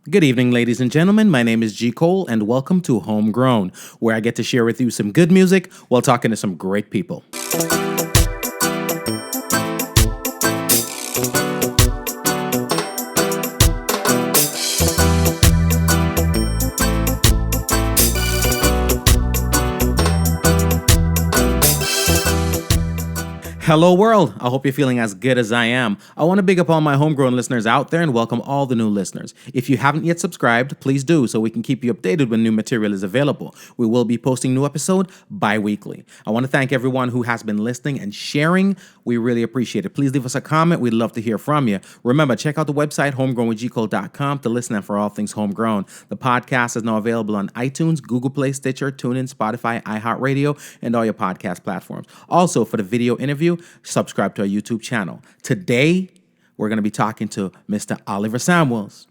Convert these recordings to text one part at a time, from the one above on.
Good evening, ladies and gentlemen. My name is G. Cole, and welcome to Homegrown, where I get to share with you some good music while talking to some great people. Hello, world. I hope you're feeling as good as I am. I want to big up all my homegrown listeners out there and welcome all the new listeners. If you haven't yet subscribed, please do so we can keep you updated when new material is available. We will be posting new episode bi-weekly. I want to thank everyone who has been listening and sharing. We really appreciate it. Please leave us a comment. We'd love to hear from you. Remember, check out the website homegrownwithgcole.com to listen for all things homegrown. The podcast is now available on iTunes, Google Play, Stitcher, TuneIn, Spotify, iHeartRadio, and all your podcast platforms. Also, for the video interview, subscribe to our YouTube channel. Today, we're going to be talking to Mr. Oliver Samuels,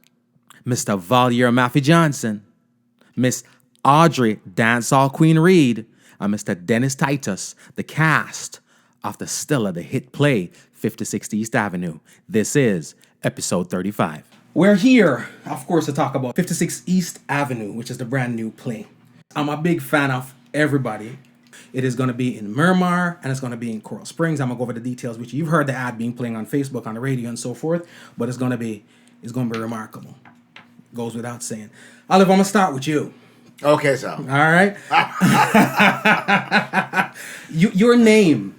Mr. Valier Maffey Johnson, Miss Audrey Dancehall Queen Reed, and Mr. Dennis Titus, the cast of the hit play 56 East Avenue. This is episode 35. We're here, of course, to talk about 56 East Avenue, which is the brand new play. I'm a big fan of everybody. It is going to be in Miramar, and it's going to be in Coral Springs. I'm going to go over the details, which you've heard the ad being playing on Facebook, on the radio, and so forth. But it's going to be remarkable. Goes without saying. Oliver, I'm going to start with you. Okay, sir. All right. Your name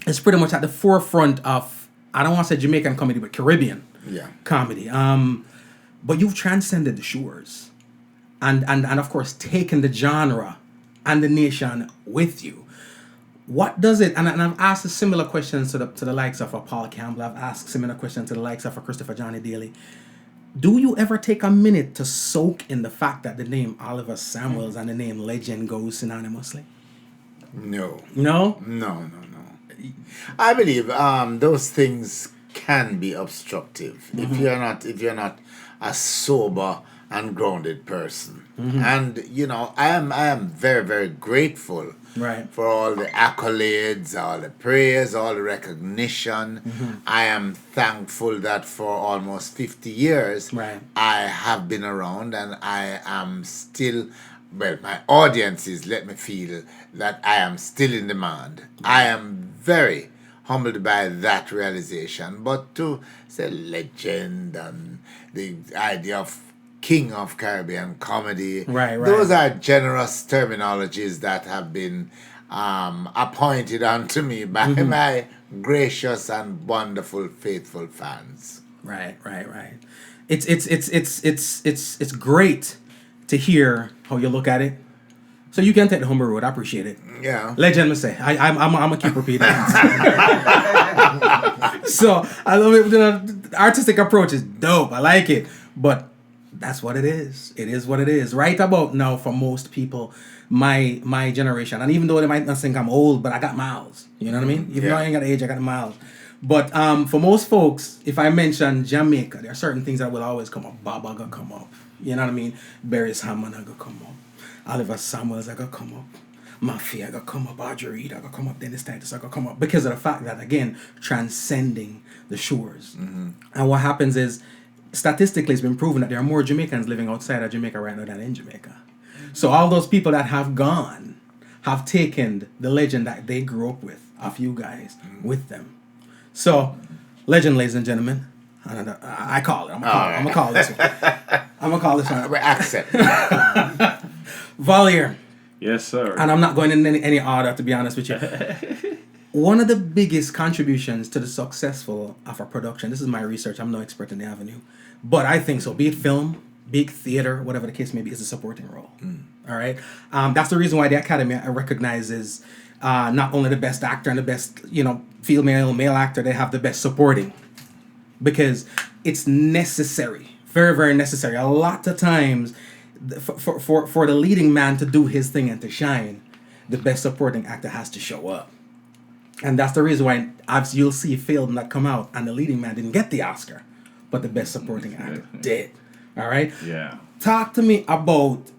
is pretty much at the forefront of, I don't want to say Jamaican comedy, but Caribbean comedy. But you've transcended the shores, and of course taken the genre and the nation with you. What does it, and I've asked similar questions to the likes of Paul Campbell, I've asked similar questions to the likes of Christopher Johnny Daly. Do you ever take a minute to soak in the fact that the name Oliver Samuels and the name Legend goes synonymously? No. No? No. I believe those things can be obstructive if you're not a sober and grounded person. And I am very, very grateful for all the accolades, all the praise, all the recognition. I am thankful that for almost 50 years I have been around, and I am still, my audiences let me feel that I am still in demand. I am very humbled by that realization. But to say legend and the idea of King of Caribbean comedy. Those are generous terminologies that have been appointed unto me by my gracious and wonderful, faithful fans. Right. It's great to hear how you look at it. So you can take the humble road. I appreciate it. Yeah. Legend, me say. I'm gonna keep repeating it. So I love it. The artistic approach is dope. I like it, but that's what it is. It is what it is. Right about now, for most people, my generation, and even though they might not think I'm old, but I got miles. You know what I mean? Even though I ain't got age, I got miles. But for most folks, if I mention Jamaica, there are certain things that will always come up. Baba gonna come up. You know what I mean? Barry's Hammond gonna come up. Oliver Samuels gonna come up. Mafia gonna come up. Audrey Reed gonna come up. Dennis Titus gonna come up, because of the fact that, again, transcending the shores. And what happens is, statistically, it's been proven that there are more Jamaicans living outside of Jamaica right now than in Jamaica. So all those people that have gone have taken the legend that they grew up with, of you guys, with them. So, legend, ladies and gentlemen. I call it. I'm gonna call this one. I'm gonna call this one. We accept. Valier. Yes, sir. And I'm not going in any order, to be honest with you. One of the biggest contributions to the successful of a production, this is my research, I'm no expert in the avenue, but I think so, be it film, be it theater, whatever the case may be, is a supporting role. All right? That's the reason why the Academy recognizes not only the best actor and the best, female, male actor, they have the best supporting. Because it's necessary, very, very necessary. A lot of times, for the leading man to do his thing and to shine, the best supporting actor has to show up. And that's the reason why you'll see a film that come out and the leading man didn't get the Oscar, but the best supporting actor did. All right? Yeah. Talk to me about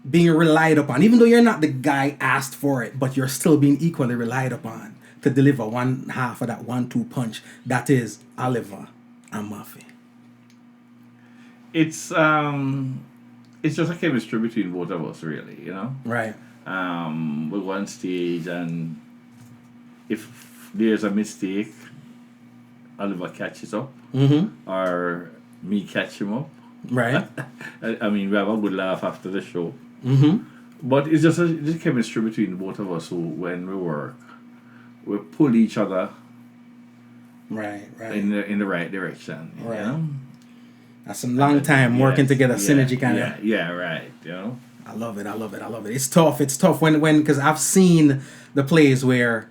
being relied upon, even though you're not the guy asked for it, but you're still being equally relied upon to deliver one half of that 1-2 punch that is Oliver and Maffey. it's just a chemistry between both of us, really. Right. We go on stage, and if there's a mistake, Oliver catches up, or me catch him up. Right. I mean, we have a good laugh after the show. Mm-hmm. But it's just a chemistry between both of us who, when we work, we pull each other Right. in the right direction. Right. You know? That's some long time working together, synergy kind of. Yeah, right. You know? I love it. It's tough when because I've seen the plays where,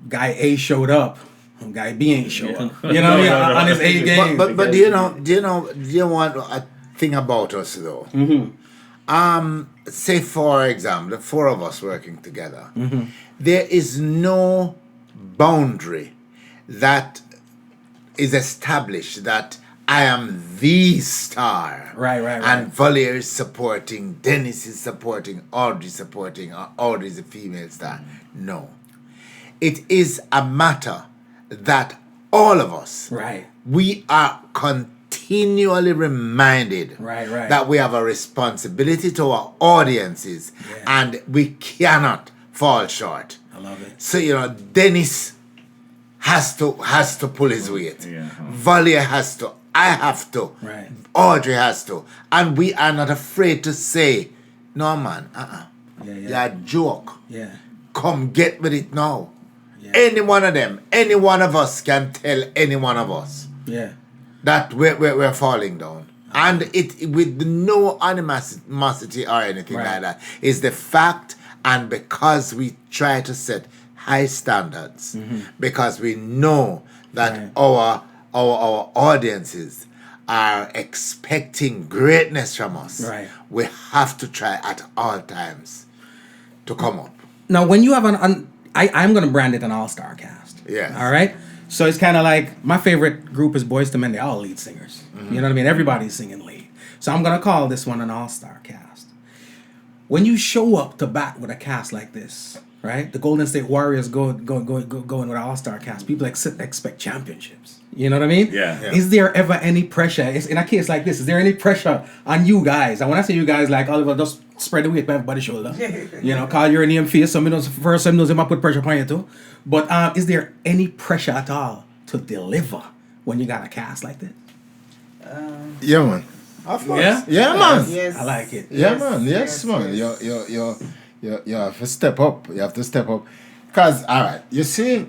guy A showed up, and guy B ain't show up. You know what I mean? On his A game. But do you know what a thing about us though? Say for example, the four of us working together, there is no boundary that is established that I am the star. Right. And Valier is supporting, Dennis is supporting, Audrey supporting, or Audrey is a female star. No. It is a matter that all of us, Right. we are continually reminded Right. that we have a responsibility to our audiences, and we cannot fall short. I love it. So, Dennis has to pull his weight. Yeah. Valier has to. I have to. Right. Audrey has to. And we are not afraid to say, no, man, Yeah. you're a joke. Yeah. Come get with it now. Yeah. Any one of them, any one of us can tell any one of us Yeah. that we're falling down. And it with no animosity or anything Right. like that. It's the fact, and because we try to set high standards, because we know that Right. our audiences are expecting greatness from us. Right. We have to try at all times to come up. Now, when you have I'm going to brand it an all-star cast. Yes. All right? So it's kind of like, my favorite group is Boyz II Men. They're all lead singers. You know what I mean? Everybody's singing lead. So I'm going to call this one an all-star cast. When you show up to bat with a cast like this, right? The Golden State Warriors going with an all-star cast. People expect championships. You know what I mean? Yeah. Is there ever any pressure? In a case like this, is there any pressure on you guys? And when I say you guys, like Oliver, just spread the weight by everybody's shoulder. Call your name face. Some first time knows him put pressure on you too. But is there any pressure at all to deliver when you got a cast like this? Yeah, man. Of course. Yeah? Yeah, man. Yes. I like it. Yeah, man. Yes, man. yes. You have to step up. You have to step up. Because, all right, you see,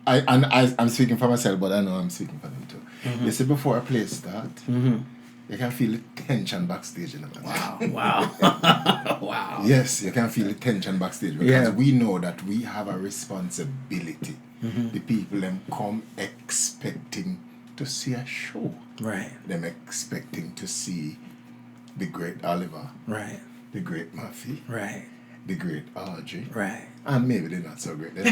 I'm speaking for myself, but I know I'm speaking for them too. You see, before a play start, you can feel the tension backstage. Wow. Wow. Yes, you can feel the tension backstage because Yeah. we know that we have a responsibility. The people them come expecting to see a show. Right. Them expecting to see the great Oliver, Right. the great Murphy, Right. the great Audrey, Right. and maybe they're not so great. But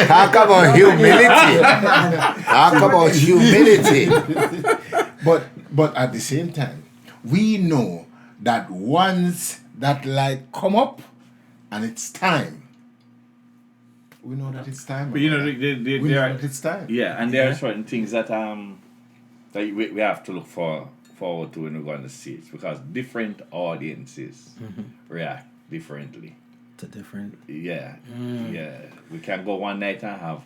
talk about humility. Talk about humility. But at the same time, we know that once that light come up and it's time, we know that it's time. But you know, we know that it's time. Yeah, and there are certain things that we have to look forward to when we go on the stage, because different audiences react differently. To different. Yeah. We can go one night and have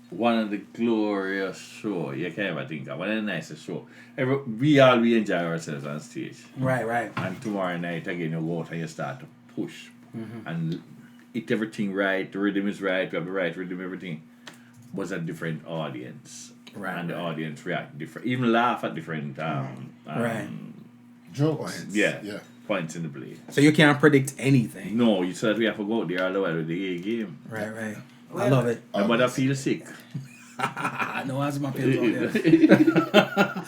one of the glorious show you can ever think of, one of the nicest show. We enjoy ourselves on stage. Right. And tomorrow night again you go out and you start to push and hit everything right, the rhythm is right, we have the right rhythm, everything. Was a different audience. Right. And the audience react different, even laugh at different Right. Jokes. yeah, points in the play. So you can't predict anything. No, you said we have to go out there all the way with the A game. Right. I love it. But I feel sick. No asthma pills on there.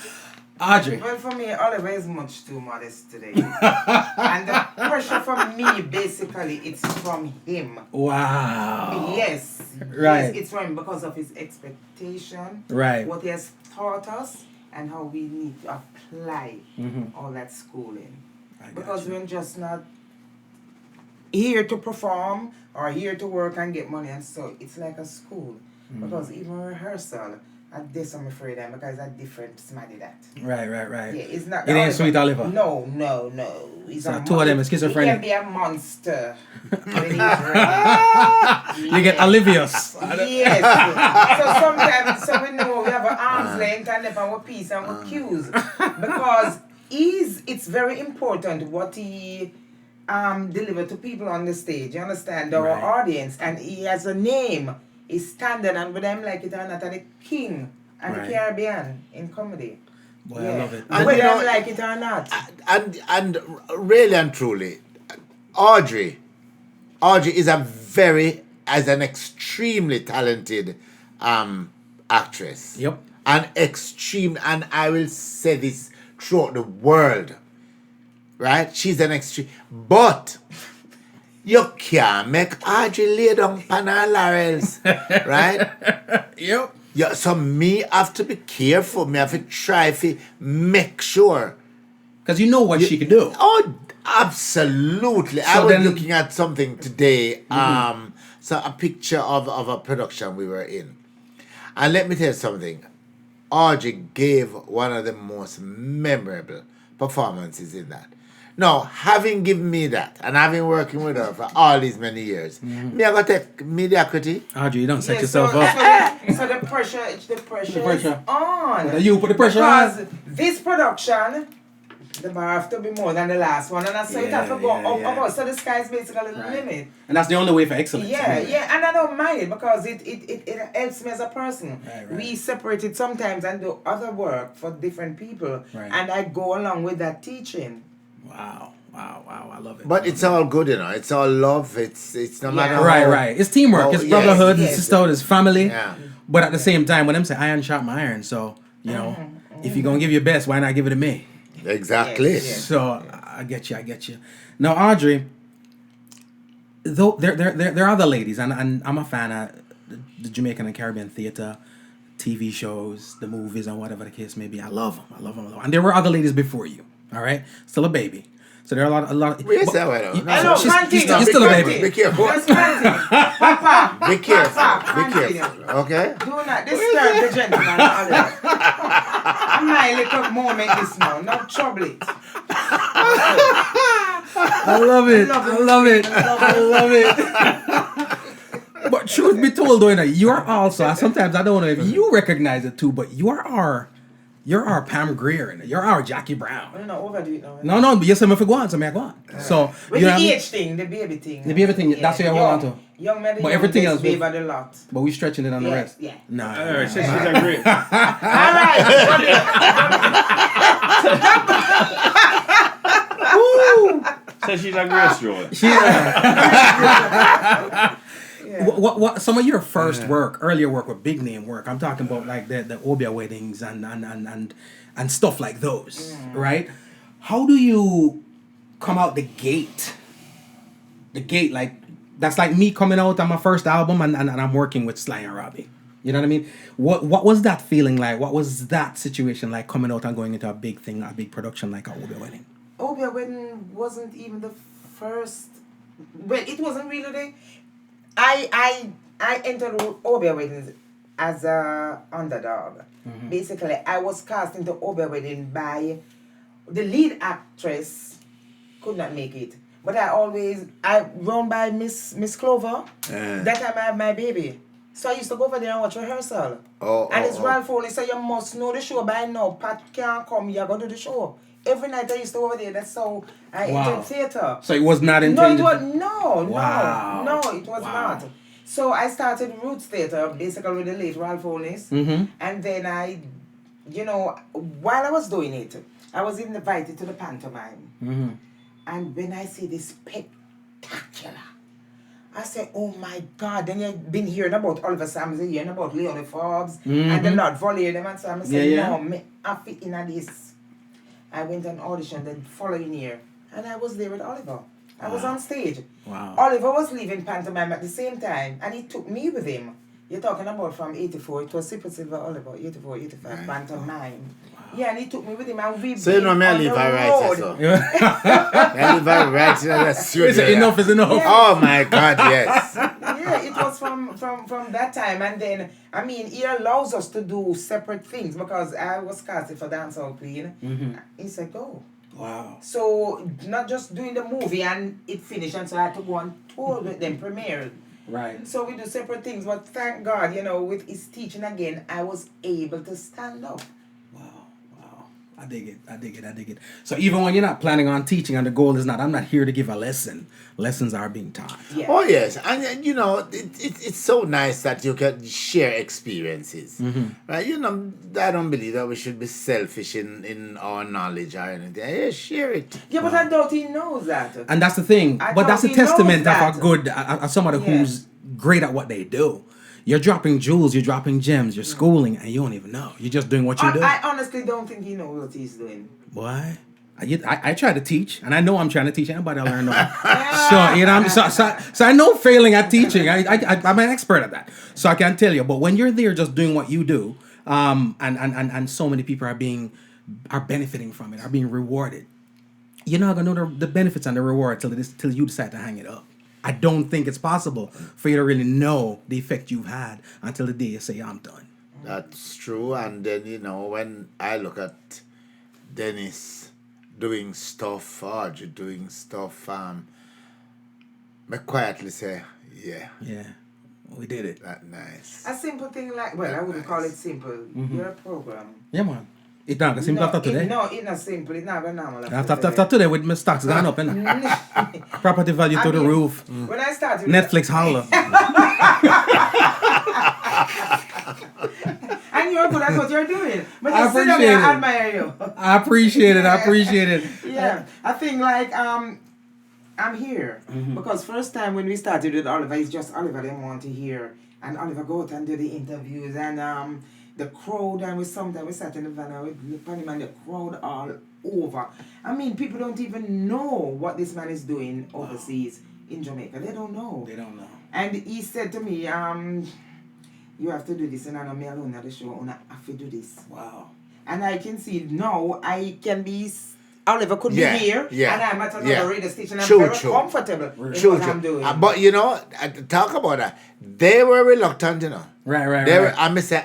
Audrey. Well, for me, Oliver is much too modest today. And the pressure from me, basically, it's from him. Wow. Yes. Right. Yes, it's from him because of his expectation. Right. What he has taught us and how we need to apply all that schooling. Because we're just not here to perform or here to work and get money, and so it's like a school. Because even rehearsal, this I'm afraid of because a different smarty that. Right. Yeah, it's not. It ain't Sweet Oliver. No. He's So two of them is schizophrenic. He can be a monster when he's ready. You get Olivia's. Yes. So sometimes, we know we have an arm's length and then our peace and our cues because it's very important what he deliver to people on the stage. You understand? Our audience, and he has a name. He's standard, and with them like it or not, the king and the Caribbean in comedy. Boy, I love it. And whether them like it or not. And really and truly, Audrey is an extremely talented actress. Yep. And I will say this throughout the world, right? She's an extreme, but you can't make Audrey lay down on her laurels, right? Yep. Yeah, so me have to be careful. Me have to try to make sure. Because you know what she could do. Oh, absolutely. So I was then- looking at something today. So a picture of a production we were in. And let me tell you something. Audrey gave one of the most memorable performances in that. Now, having given me that, and having working with her for all these many years, me I got take mediocrity. Audrey, you don't set Yeah, yourself so, up. So the pressure pressure. is on. Well, you put the pressure because on. this production, the bar have to be more than the last one, and so it have to go up. So the sky is basically the limit. And that's the only way for excellence. Yeah, anyway. and I don't mind it because it helps me as a person. Right. We separate it sometimes and do other work for different people, Right. and I go along with that teaching. Wow. I love it. But it's all good, It's all love. It's no matter how- Right. It's teamwork. Oh, It's yes, brotherhood. yes. It's sisterhood. It's family. Yeah. But at the same time, when them say iron sharp my iron, so you know, if you're gonna give your best, why not give it to me? Exactly. Yes. So I get you. Now, Audrey, though there are other ladies, and I'm a fan of the Jamaican and Caribbean theater, TV shows, the movies, and whatever the case may be. I love them. And there were other ladies before you. All right, still a baby. So there are a lot. Yes, I know. I know, She's still a baby. Be careful. Just planting. Papa. Be careful. Papa, Be planting. careful. Okay? Do not disturb the gentleman. I might little moment this now. No trouble it. I love it. But truth be told, though, you are also, sometimes I don't know if you recognize it too, but you're our Pam Grier, you're our Jackie Brown. No, overdo it now. No, but you say me for go on, so me I go on. So With you the know what I mean? age thing, the baby thing. The baby thing, that's what you hold on to. Young men, But everything else, baby a lot. But we stretching it on the Yeah, rest. yeah. Nah. All right, so she's a great. All right. So she's a great stroke. What some of your first work, earlier work with big name work? I'm talking about like the Obia weddings and stuff like those, right? How do you come out the gate? The gate, like that's like me coming out on my first album and I'm working with Sly and Robbie. You know what I mean? What was that feeling like? What was that situation like coming out and going into a big thing, a big production like a Obia wedding? Obia wedding wasn't even the first. Well, it wasn't really the. I entered Obia weddings as a underdog. Mm-hmm. Basically, I was cast into Obia wedding by the lead actress. Could not make it, but I run by Miss Clover. That time I had my baby, so I used to go over there and watch rehearsal. And it's Ralph Foley, so you must know the show by now. Pat can't come, you're going to do the show. Every night I used to go over there. That's how I entered theater. So it was not No, intended. it was no, Wow. no, it was Wow. not. So I started Roots Theater, basically with the late Ralph Onis. Mm-hmm. And then while I was doing it, I was invited to the pantomime. Mm-hmm. And when I see this spectacular, I said, oh my God. Then you've been hearing about Oliver Sams, hearing about Leonie Forbes, and the Lord Volley them and so I said, no, I fit in this. I went on audition the following year, and I was there with Oliver. I was on stage. Wow. Oliver was leaving pantomime at the same time, and he took me with him. You're talking about from 84, it was Super Silver Oliver, 84, 85, pantomime. Wow. Yeah, and he took me with him, and we So you know me, I leave her right, so. I leave her right in the studio. Enough is enough. Oh my God, yes. Yeah, it was from that time, and then I mean, he allows us to do separate things because I was casted for Dancehall Queen. He said go. Wow. So not just doing the movie and it finished, and so I had to go on tour with them, premiere. Right. So we do separate things, but thank God, with his teaching again, I was able to stand up. Wow. I dig it. So even when you're not planning on teaching and the goal is not, I'm not here to give a lesson. Lessons are being taught. Yeah. Oh yes, and it's so nice that you can share experiences, right? I don't believe that we should be selfish in our knowledge or anything. Yeah, share it. Yeah, but I doubt he knows that. And that's the thing. I But that's a thought he knows testament of that. a good, of somebody who's great at what they do. You're dropping jewels, you're dropping gems, you're schooling, and you don't even know. You're just doing what you do. I honestly don't think he knows what he's doing. Boy, I try to teach, and I know I'm trying to teach anybody I learn. So I know failing at teaching. I'm an expert at that, so I can tell you. But when you're there, just doing what you do, and so many people are benefiting from it, are being rewarded. You're not gonna know the benefits and the reward till you decide to hang it up. I don't think it's possible for you to really know the effect you've had until the day you say I'm done. That's true. And then when I look at Dennis doing stuff, Audrey doing stuff, I quietly say, yeah, we did it. that's nice. A simple thing like, I wouldn't call it simple. You're a program. Yeah, man. It's not simple after today. It's not simple. It's not going normal. After today, with my stocks gone up, and property value to the roof. When I started, Netflix holler. and you're good at what you're doing. But I just sit down appreciate and it. admire you. I appreciate it. Yeah, I think like I'm here because first time when we started with Oliver, it's just Oliver they want to hear, and Oliver go out and do the interviews, and the crowd, and we sat in the van and we look at him and the crowd all over. I mean, people don't even know what this man is doing overseas in Jamaica. They don't know. And he said to me, you have to do this, and I know me alone at the show, and I have to do this. Wow. And I can see now I can be. Oliver could be here, and I'm at another radio station. I'm very comfortable in what I'm doing. But talk about that. They were reluctant, Right. They were, and me say,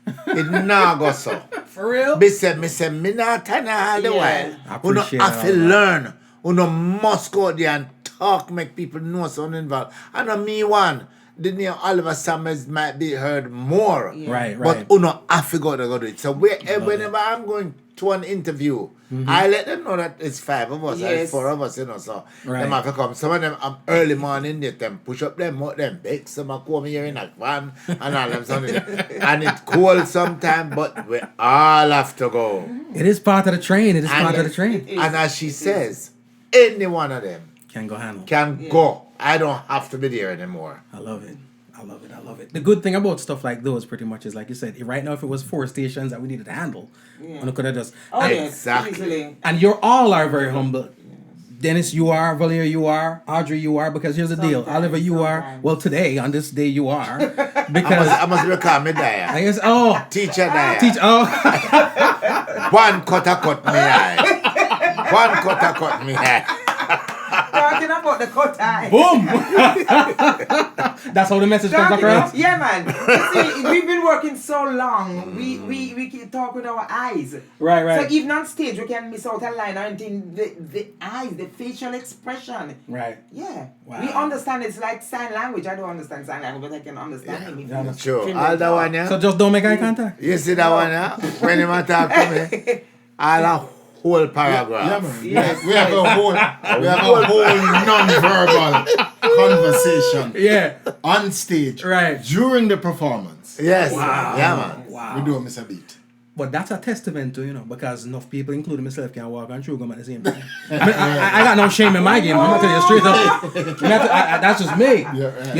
it not go so. For real? Me say, me not turn all the while. I You appreciate have to all that. learn. You must go out there and talk, make people know something involved. I know me one. The name Oliver Summers might be heard more. Yeah. Right. But you have to go do it. So whenever I'm going to an interview, I let them know that it's 5 of us, it's 4 of us, so them have to come. Some of them early morning, they them push up them out, them bake, some come here in a van and all them something. And it's cold sometimes, but we all have to go. It is part of the train. And as she says, any one of them Can go handle. can go. I don't have to be there anymore. I love it. The good thing about stuff like those pretty much is, like you said, right now if it was 4 stations that we needed to handle, we could have just... Exactly. And you all are very humble. Dennis, you are. Valeria, you are. Audrey, you are. Because here's the deal. Oliver, you are. Well, today, on this day, you are. Because... I must recall me there. I guess... Teacher there. One cut me eye. Cut me eye. Talking about the cut eye. Boom! That's how the message comes across? Yeah, man. You see, we've been working so long. We can talk with our eyes. Right. So even on stage, we can miss out a line or anything. The eyes, the facial expression. Right. Yeah. Wow. We understand. It's like sign language. I don't understand sign language, but I can understand him. Yeah, sure. All that one, yeah? So just don't make eye contact? You see that one, yeah? When you talk to me, all a whole paragraph. Yeah, man. Yes, We have a whole non-verbal conversation on stage during the performance. Yes. Wow. Yeah, man. Wow. We do miss a beat. But that's a testament to, because enough people, including myself, can walk on through them at the same time. I got no shame in my game. I'm going to tell you straight up. That's just me.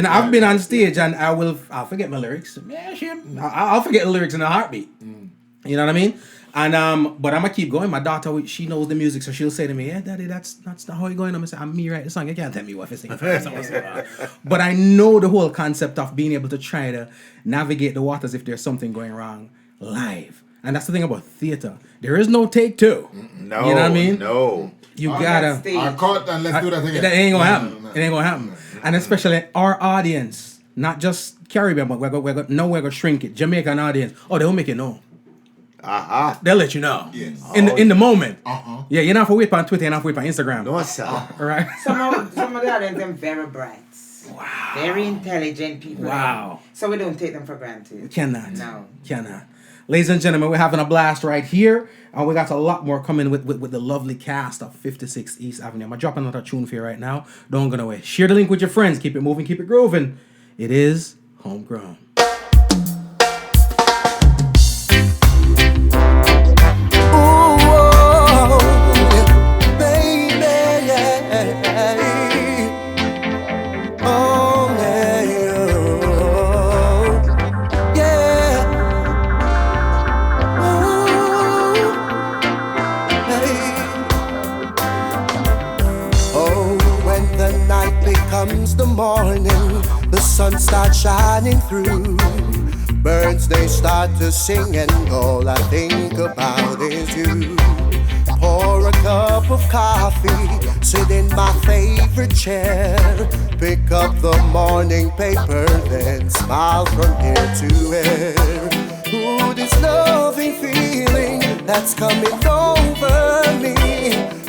I've been on stage and I'll forget my lyrics. Yeah, shame. I'll forget the lyrics in a heartbeat. You know what I mean? And but I'm gonna keep going. My daughter, she knows the music, so she'll say to me, "Yeah, Daddy, that's not how you going." I'm gonna say, "I'm me write the song. You can't tell me what to sing first." But I know the whole concept of being able to try to navigate the waters if there's something going wrong live. And that's the thing about theater. There is no take 2. No. You know what I mean? No. You gotta. I cut and let's do that again. It ain't gonna happen. It ain't gonna happen. And especially our audience, not just Caribbean, but we're going to shrink it. Jamaican audience. Oh, they'll make it known. They'll let you know. Yes. In the moment. Yeah, you're not for wait on Twitter, you're not for wait on Instagram. No, sir. All right. Some of the audience, them very bright. Wow. Very intelligent people. Wow. So we don't take them for granted. Cannot. No. Cannot. Ladies and gentlemen, we're having a blast right here. And we got a lot more coming with the lovely cast of 56 East Avenue. I'm going to drop another tune for you right now. Don't go away. Share the link with your friends. Keep it moving, keep it grooving. It is Homegrown. The morning, the sun starts shining through. Birds, they start to sing, and all I think about is you. Pour a cup of coffee, sit in my favorite chair, pick up the morning paper, then smile from ear to ear. Ooh, this loving feeling that's coming over me.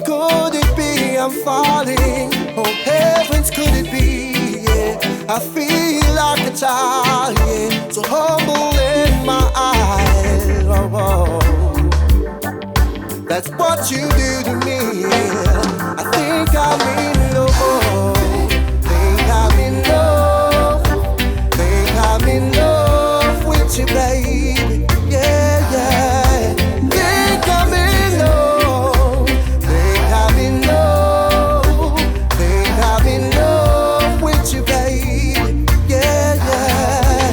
Could it be I'm falling? Oh heavens, could it be? Yeah, I feel like a child, yeah, so humble in my eyes. Oh, that's what you do to me. I think I'm in love. Think I'm in love. Think I'm in love with you, baby. Yeah, yeah. Think I'm in love. Think I'm in love. Think I'm in love with you, baby. Yeah, yeah.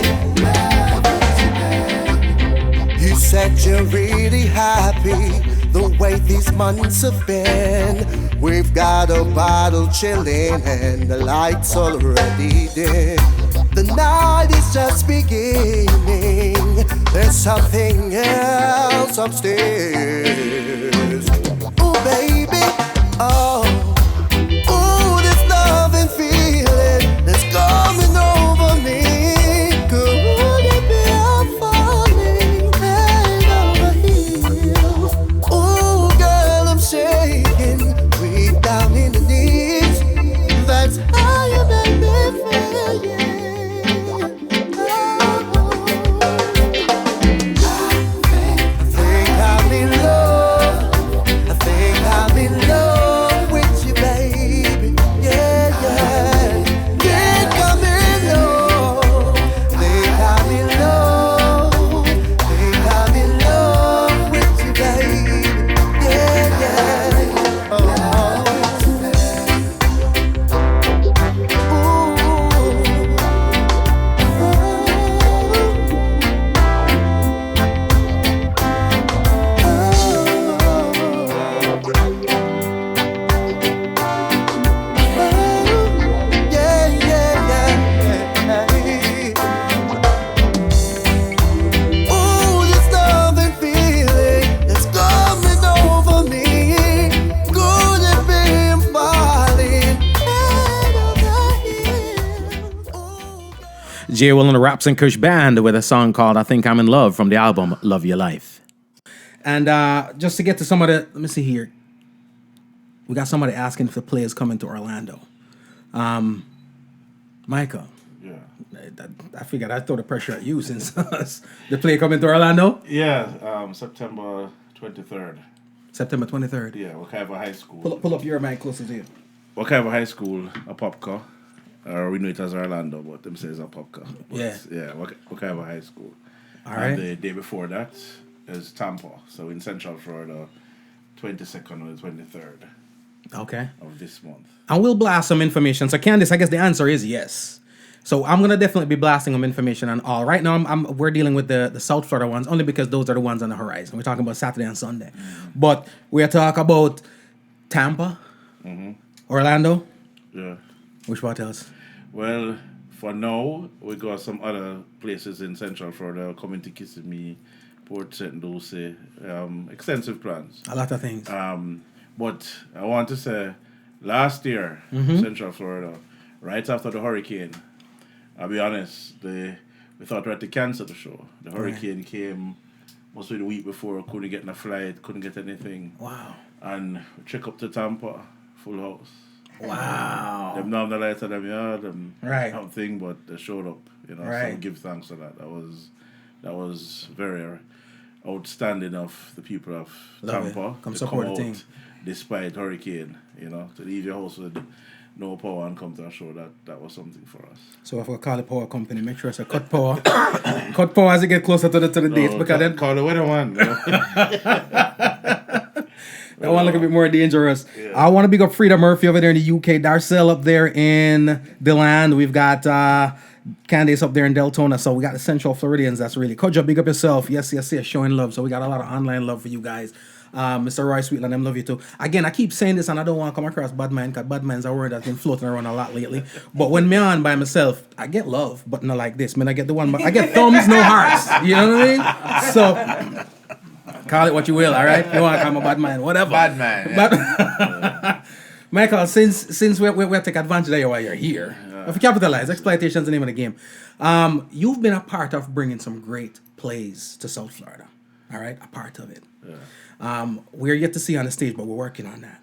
You said you're really happy the way these months have been. We've got a bottle chilling and the lights already dim. The night is just beginning. There's something else upstairs. Ooh, baby, oh. Ooh, this love and feeling that's coming over me. Could it be I'm falling head over heels? Ooh, girl, I'm shaking, way down in the knees. That's how you make me feel, yeah. Jay Will and the Raps and Kush Band with a song called I Think I'm in Love from the album Love Your Life. And just to get to some of the, let me see here. We got somebody asking if the play is coming to Orlando. Michael. Yeah. I figured I'd throw the pressure at you since the play coming to Orlando. Yeah, September 23rd. September 23rd. Yeah, Wakaiva High School. Pull up your mic closer to you. Wakaiva High School, a popka. We know it as Orlando, but them say it's a popka. Yeah. Yeah, Wakaiva High School. All right. And the day before that is Tampa. So in Central Florida, 22nd or the 23rd. Okay. Of this month. And we'll blast some information. So Candice, I guess the answer is yes. So I'm gonna definitely be blasting them information on all. Right now, we're dealing with the South Florida ones only because those are the ones on the horizon. We're talking about Saturday and Sunday, but we're talking about Tampa, Orlando. Yeah. Which part else? Well, for now, we got some other places in Central Florida coming to Kissimmee, Port St. Lucie. Extensive plans. A lot of things. But I want to say, last year, Central Florida right after the hurricane. I'll be honest, we thought we had to cancel the show. The hurricane came mostly the week before, couldn't get in a flight, couldn't get anything. Wow. And we check up to Tampa, full house. Wow. Them down the lights of them yard and Right. something, but they showed up, you know. Right. So give thanks for that. That was very outstanding of the people of Love Tampa it. Come to support come the out team. despite hurricane, you know, to leave your house with no power and come to a show. That was something for us. So if we call the power company, make sure it's a cut power. Cut power as you get closer to the dates, because then call the weather one. You know? that one look a bit more dangerous. I want to big up Frida Murphy over there in the UK, Darcel up there in DeLand. We've got Candace up there in Deltona. So we got the Central Floridians. That's really Koja, big up yourself. Yes, showing love. So we got a lot of online love for you guys. Mr. Roy Sweetland, I love you too. Again, I keep saying this and I don't want to come across bad mind, because bad mind's a word that's been floating around a lot lately. But when me on by myself, I get love, but not like this. Man, I get the one, I get thumbs, no hearts. You know what I mean? So call it what you will, all right? You want to call me a bad mind, whatever. Bad man. Yeah. Michael, since we take advantage of you while you're here, if you capitalize, exploitation is the name of the game. You've been a part of bringing some great plays to South Florida, all right? A part of it. Yeah. We're yet to see on the stage, but we're working on that.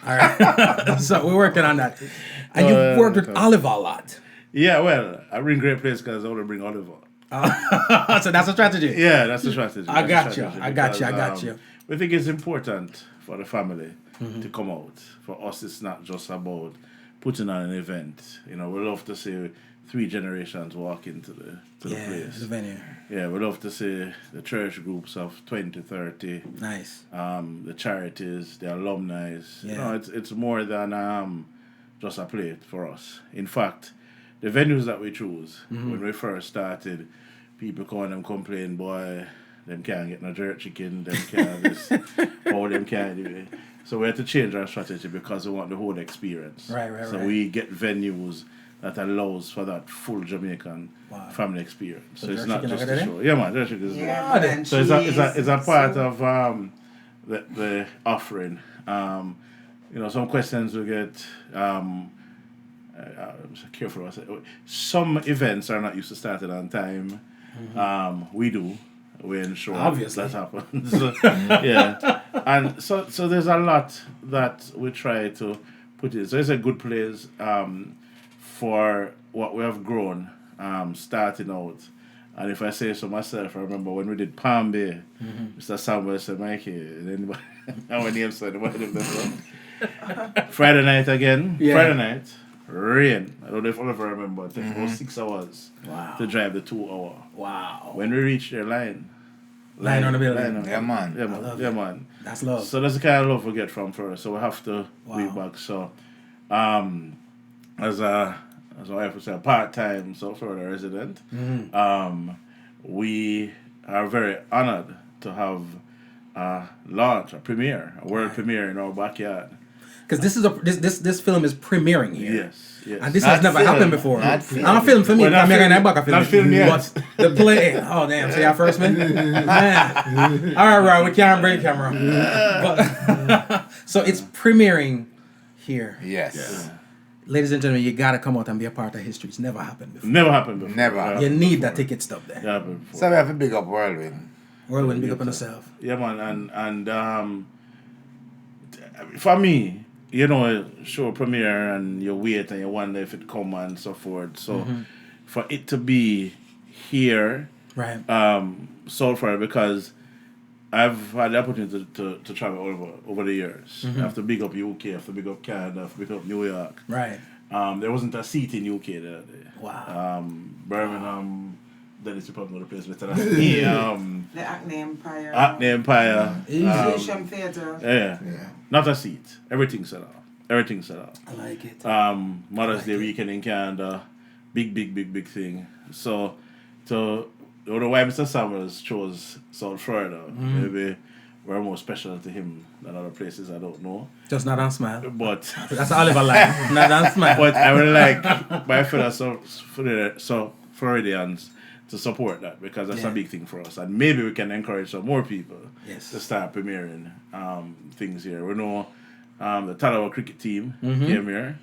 All right. So we're working on that. And you've worked with Oliver a lot. Yeah, well, I bring great players because I want to bring Oliver. So that's a strategy. Yeah, that's the strategy. I got you. We think it's important for the family to come out. For us, it's not just about putting on an event. You know, we love to see 3 generations walk into the place. The venue. Yeah, we love to see the church groups of 20, 30. Nice. The charities, the alumni. Yeah. You know, it's more than just a play for us. In fact, the venues that we choose, when we first started, people come and complain, boy, them can't get no jerk chicken, them can't this, or them can't do it. So we had to change our strategy because we want the whole experience. Right. So we get venues that allows for that full Jamaican family experience. So it's not just a show. Yeah, man, jerk chicken is Yeah, so it's a part of the offering. You know, some questions we get. I'm careful. Some events are not used to starting on time. We do. We ensure Obviously that happens. Yeah, and so there's a lot that we try to put in. So it's a good place for what we have grown starting out. And if I say so myself, I remember when we did Palm Bay, Mr. Samuel said, Mikey, and anybody, our name said, Friday night again. Yeah. Friday night, rain. I don't know if I'll ever remember. It took about 6 hours to drive the 2 hour. Wow. When we reached their line Line on the building. line Yeah, man. Yeah, man. Yeah, man. That's love. So that's the kind of love we get from first. So we have to be back. So, as my wife would say, a part-time South Florida resident, we are very honored to have a premiere, a world premiere in our backyard. Because this film is premiering here. Yes. And this Not has never film. happened before. Not film. I'm a film for me. Well, not I'm film- not back a film. not film yet. But the play. Oh damn! See our first man. Man. All right, we can't break camera. But, so it's premiering here, Yes. ladies and gentlemen. You gotta come out and be a part of history. It's never happened before. Never happened before. Never Never happened You happened need before. that ticket stub there. Never happened before. So we have to big up Whirlwind. Whirlwind, big up on yourself. Yeah, man, and for me, you know, show premiere and you wait and you wonder if it come and so forth. So for it to be here, Right. so far, because I've had the opportunity to travel over the years. I have to big up UK, I have to big up Canada, I have to big up New York. Right. There wasn't a seat in UK that day. Wow. Birmingham, Dennis, you probably know the place better than me. The Acne Empire. Acne Empire. Asian Theatre. Yeah. Not a seat. Everything set up. Everything set up. I like it. Mother's Day weekend in Canada. Big thing. So, I don't know why Mr. Samuels chose South Florida. Maybe we're more special to him than other places, I don't know. Just not on smile. But That's Oliver line. Not on smile. but I would like my fellow Floridians to support that, because that's a big thing for us. And maybe we can encourage some more people to start premiering things here. We know the Talawa cricket team came here.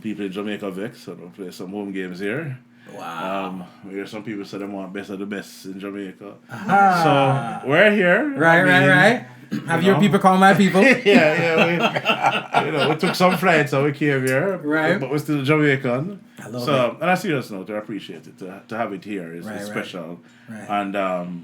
People in Jamaica vex, so they'll play some home games here. Wow. We hear some people say they want best of the best in Jamaica. So we're here. Right. Have your people call my people? We took some flights and we came here. Right. But we're still Jamaican. I love it. On a serious note, I appreciate it. To have it here is special. Right. And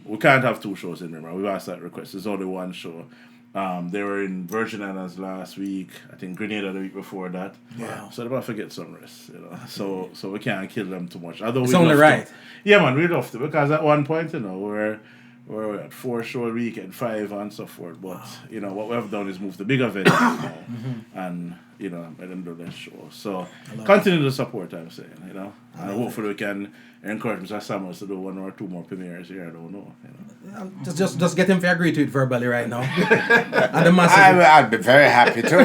we can't have 2 shows in Rimmer. We've asked that request. There's only 1 show. They were in Virgin Islands last week. I think Grenada the week before that. Wow. So they're about to get some rest, So we can't kill them too much. Although it's only right. Yeah, man, we'd love to, because at one point, we're at 4 show a week and 5 and so forth. But what we have done is move to bigger venues now, and let them do their show. So continue to support, I'm saying, and hopefully we can encourage Mr. Samuels to do 1 or 2 more premieres here. I don't know. Just get him to agree to it verbally right now. And the masses, I'd be very happy to.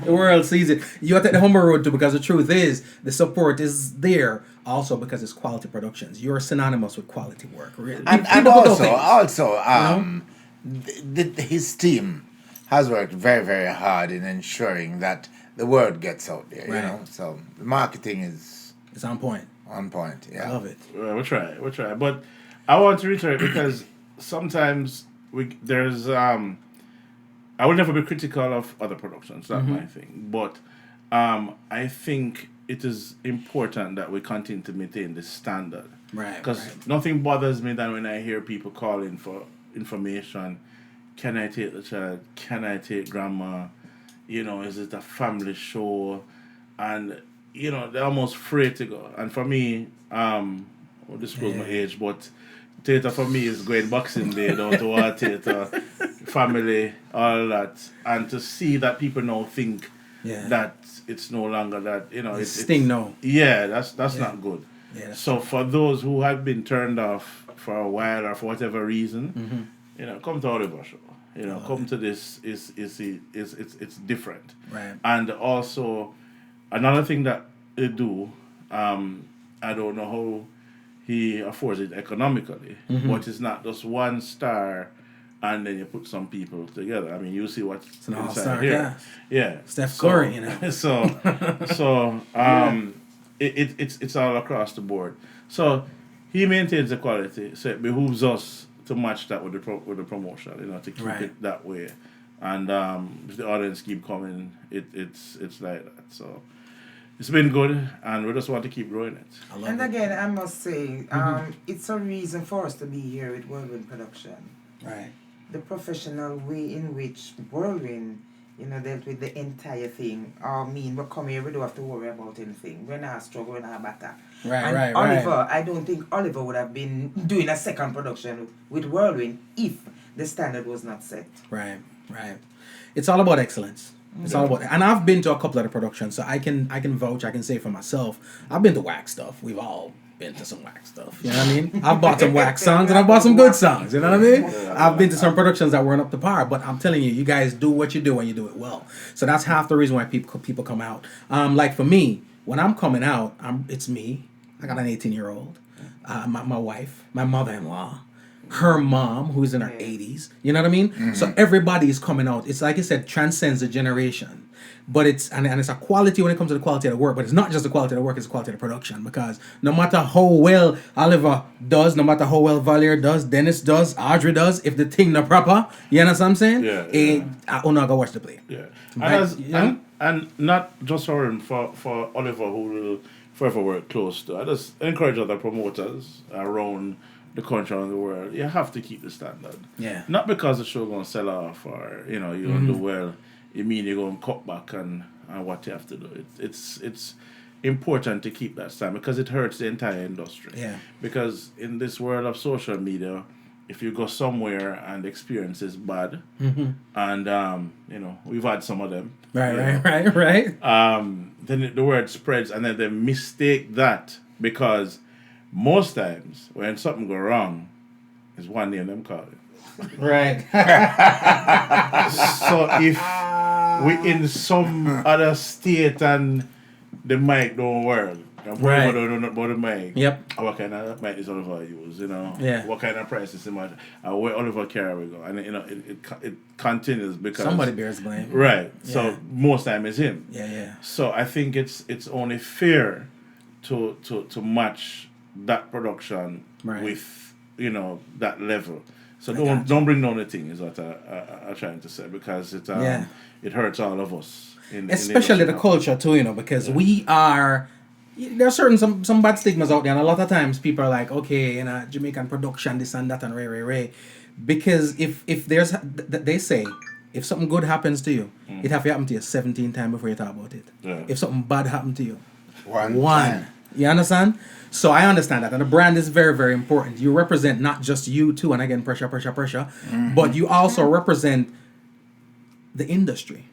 the world sees it. You have to take the humble road too, because the truth is the support is there also because it's quality productions. You're synonymous with quality work. Really. And also, his team has worked very, very hard in ensuring that the word gets out there. So the marketing is on point. On point, yeah. I love it. We'll try. But I want to reiterate, because sometimes there's I will never be critical of other productions. That's my thing. But I think it is important that we continue to maintain this standard. Right. Because nothing bothers me than when I hear people calling for information. Can I take the child? Can I take grandma? Is it a family show? And, they're almost afraid to go. And for me, I'll disclose my age, but theater for me is going Boxing Day down to our theater, family, all that. And to see that people now think that it's no longer that, it's sting no. Yeah, that's not good. Yeah, so for those who have been turned off for a while or for whatever reason, come to Oliver show. Come to this it's different. Right. And also another thing that they do, I don't know how he affords it economically, but it's not just 1 star and then you put some people together. I mean, you see what's it's an inside all-star here. cast. Yeah. Steph Curry, It's all across the board. So he maintains the quality. So it behooves us to match that with the promotion, to keep it that way. And if the audience keep coming, it's like that. So it's been good, and we just want to keep growing it. And again, I must say, it's a reason for us to be here with Whirlwind Production. Right. The professional way in which Whirlwind, dealt with the entire thing. We come here, we don't have to worry about anything. We're not struggling, we're not batter. Right. Oliver, I don't think Oliver would have been doing a second production with Whirlwind if the standard was not set. Right. It's all about excellence. It's all about, and I've been to a couple of the productions, so I can vouch. I can say for myself, I've been to whack stuff. We've all been to some whack stuff. You know what I mean? I've bought some whack songs and I've bought some good songs. You know what I mean? I've been to some productions that weren't up to par, but I'm telling you, you guys do what you do and you do it well. So that's half the reason why people come out. Like for me, when I'm coming out, it's me. I got an 18-year-old, my wife, my mother-in-law, her mom, who's in her 80s. You know what I mean? So everybody is coming out. It's like I said, transcends a generation. But it's a quality when it comes to the quality of the work. But it's not just the quality of the work, it's the quality of the production. Because no matter how well Oliver does, no matter how well Valier does, Dennis does, Audrey does, if the thing not proper, you understand what I'm saying? I will not go watch the play. Yeah. Right? And not just for him, for Oliver, who will forever work close to. I just encourage other promoters around the country and the world. You have to keep the standard. Yeah. Not because the show gonna sell off or you don't do well. It means you're going to cut back and what you have to do. It's important to keep that standard because it hurts the entire industry. Yeah. Because in this world of social media, if you go somewhere and the experience is bad, and we've had some of them. Right. Then the word spreads, and then they mistake that because most times when something go wrong, it's one name them call it. Right. So if we in some other state and the mic don't work, Right. Don't know about the mic. Yep. What kind of mic is Oliver use? Yeah. What kind of prices in where Oliver carry we go, and it continues because Somebody bears blame. Right. Yeah. So most time it's him. Yeah. So I think it's only fair to match that production with that level. So don't bring down the thing is what I'm trying to say, because it hurts all of us. Especially the culture too, because we are. There are some bad stigmas out there, and a lot of times people are like, okay, Jamaican production, this and that, and ray. Because if there's, they say, if something good happens to you, it have to happen to you 17 times before you talk about it. Yeah. If something bad happened to you, one. You understand? So I understand that, and the brand is very, very important. You represent not just you too, and again, pressure, but you also represent the industry.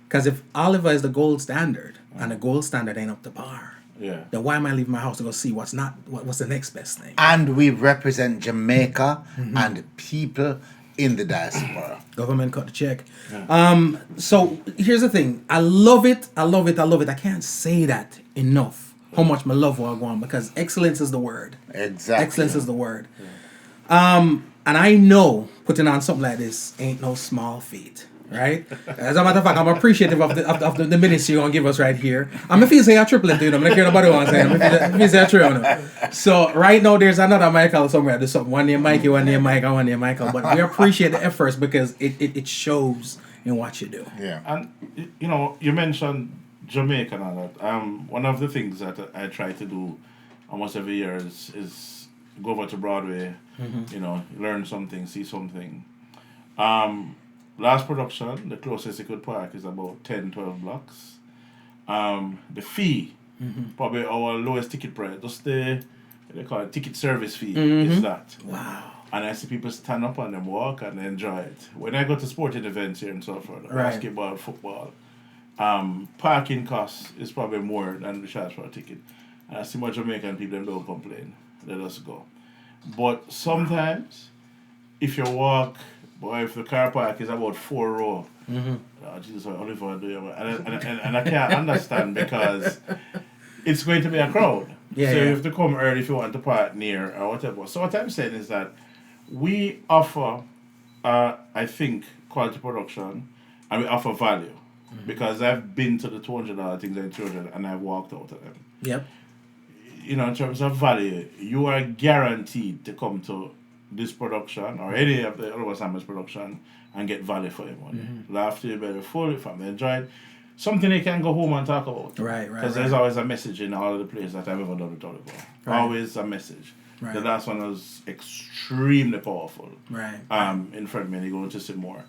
Because if Oliver is the gold standard, and the gold standard ain't up to par, then why am I leaving my house to go see what's the next best thing? And we represent Jamaica and people in the diaspora. Government cut the check. Yeah. So here's the thing. I love it. I can't say that enough. How much my love will go on, because excellence is the word. Exactly. Excellence is the word. Yeah. And I know putting on something like this ain't no small feat. Right? As a matter of fact, I'm appreciative of the minutes you're going to give us right here. I'm going to say a triplet, I'm not care nobody wants to say. I'm going to say a trio. So right now, there's another Michael somewhere. There's something. One name Mikey, one name Mike, and one name Michael. But we appreciate the efforts because it shows in what you do. Yeah. And, you mentioned Jamaica and all that. One of the things that I try to do almost every year is go over to Broadway, learn something, see something. Last production, the closest you could park is about 10, 12 blocks. The fee, probably our lowest ticket price, just they call it ticket service fee, is that. Wow. And I see people stand up and them walk and enjoy it. When I go to sporting events here in Salford, basketball, football, parking costs is probably more than the charge for a ticket. And I see more Jamaican people, don't complain. They just go. But sometimes, if you walk, boy, if the car park is about 4 rows, Jesus, Oliver, and I can't understand because it's going to be a crowd. Yeah, so you have to come early if you want to park near or whatever. So what I'm saying is that we offer, I think, quality production, and we offer value. Because I've been to the $200 things and $300 and I've walked out of them. Yep. In terms of value, you are guaranteed to come to this production or any of the Oliver Samuels production and get value for your money. Laugh to your belly full, family enjoyed. Something they can go home and talk about. Right. Because there's always a message in all of the plays that I've ever done with Oliver. Right. Always a message. Right. The last one was extremely powerful. Right. In front of me, and you're going to see more.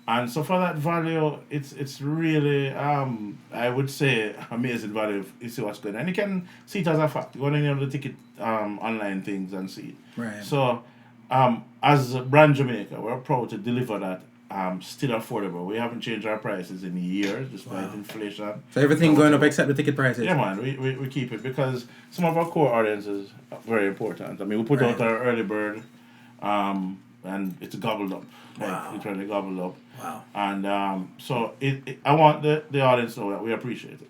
And so for that value, it's really, I would say, amazing value if you see what's going on. And you can see it as a fact. Go on any of the ticket online things and see it. Right. So, as Brand Jamaica, we're proud to deliver that still affordable. We haven't changed our prices in years, despite inflation. So everything going up except the ticket prices? Yeah, man. We keep it because some of our core audiences are very important. I mean, we put out our early bird, and it's gobbled up. Like, literally gobbled up. Wow. And so I want the audience to know that we appreciate it.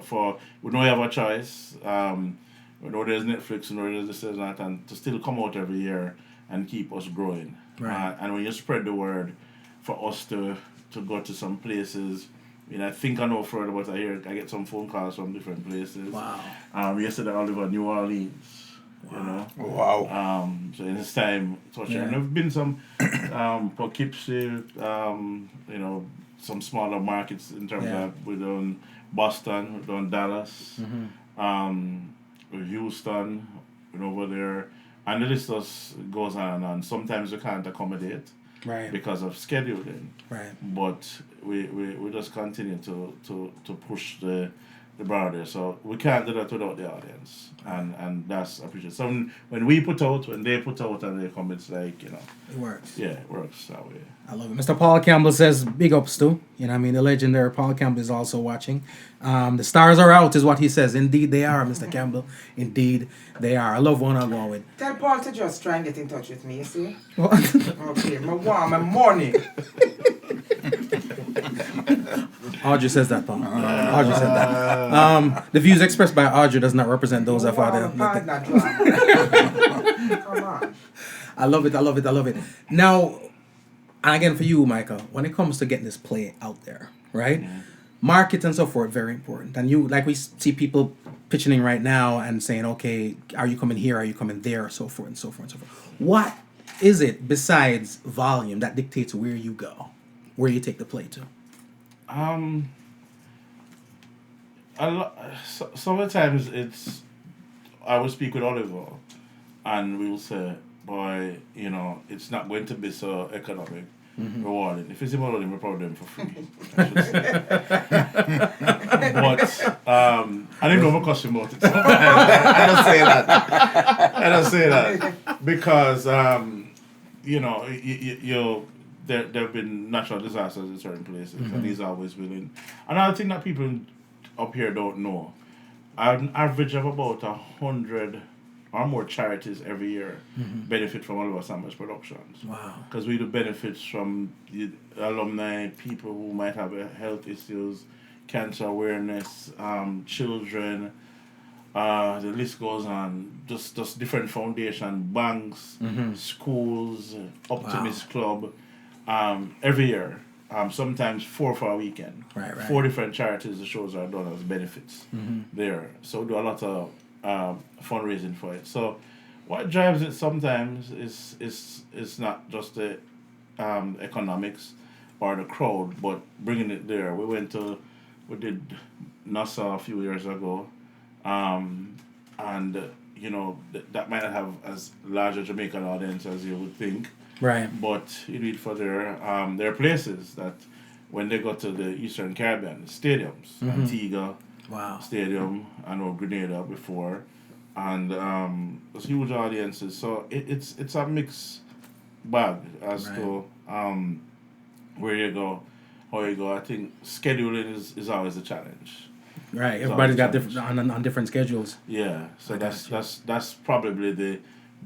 For we know we have a choice. We know there's Netflix, we know there's this and that, and to still come out every year and keep us growing. Right. And when you spread the word for us to go to some places, I think I know further, but I get some phone calls from different places. Wow. Yesterday I live in New Orleans. Wow. Wow. So in this time, and there've been some Poughkeepsie, some smaller markets in terms of we've done Boston, we've done Dallas, Houston, over there, and the list just goes on and on. Sometimes we can't accommodate because of scheduling. Right. But we just continue to push the brother. So we can't do that without the audience. And that's appreciated. So when we put out, when they put out and they come, it's like, It works. Yeah, it works that way. I love it. Mr. Paul Campbell says, big ups too. The legendary Paul Campbell is also watching. The stars are out is what he says. Indeed they are, Mr. Campbell. Indeed they are. I love one I'm going with. Tell Paul to just try and get in touch with me, you see? What? Okay, I'm warm, I'm morning. Audrey says that, Paul. Audrey said that. The views expressed by Audrey does not represent those of other. Come on. I love it. I love it. I love it. Now, and again for you, Michael, when it comes to getting this play out there, right? Market and so forth, very important. And you, like we see people pitching right now and saying, okay, are you coming here? Are you coming there? So forth and so forth and so forth. What is it besides volume that dictates where you go, where you take the play to? Sometimes I will speak with Oliver and we will say, boy, you know, it's not going to be so economic, rewarding. If it's rewarding, we'll probably do them for free. I should say. But I didn't know what cost about it. I don't say that. I don't say that because you know, there have been natural disasters in certain places, and he's always willing. Another thing that people up here don't know, an average of about 100 or more charities every year benefit from Oliver Sanders Productions. Wow. Because we do benefits from the alumni, people who might have health issues, cancer awareness, children, the list goes on, just different foundations, banks, schools, Optimist Club, every year. Sometimes 4 for a weekend. Right. 4 different charities the shows are done as benefits there. So we do a lot of fundraising for it. So what drives it sometimes is not just the economics or the crowd, but bringing it there. We did Nassau a few years ago, and you know that might not have as large a Jamaican audience as you would think. Right. But you need for there are places that when they go to the Eastern Caribbean, stadiums, Antigua Stadium, I know Grenada before, and there's huge audiences. So it's a mixed bag as to where you go, how you go. I think scheduling is always a challenge. Right. Everybody's got different on different schedules. Yeah. So that's probably the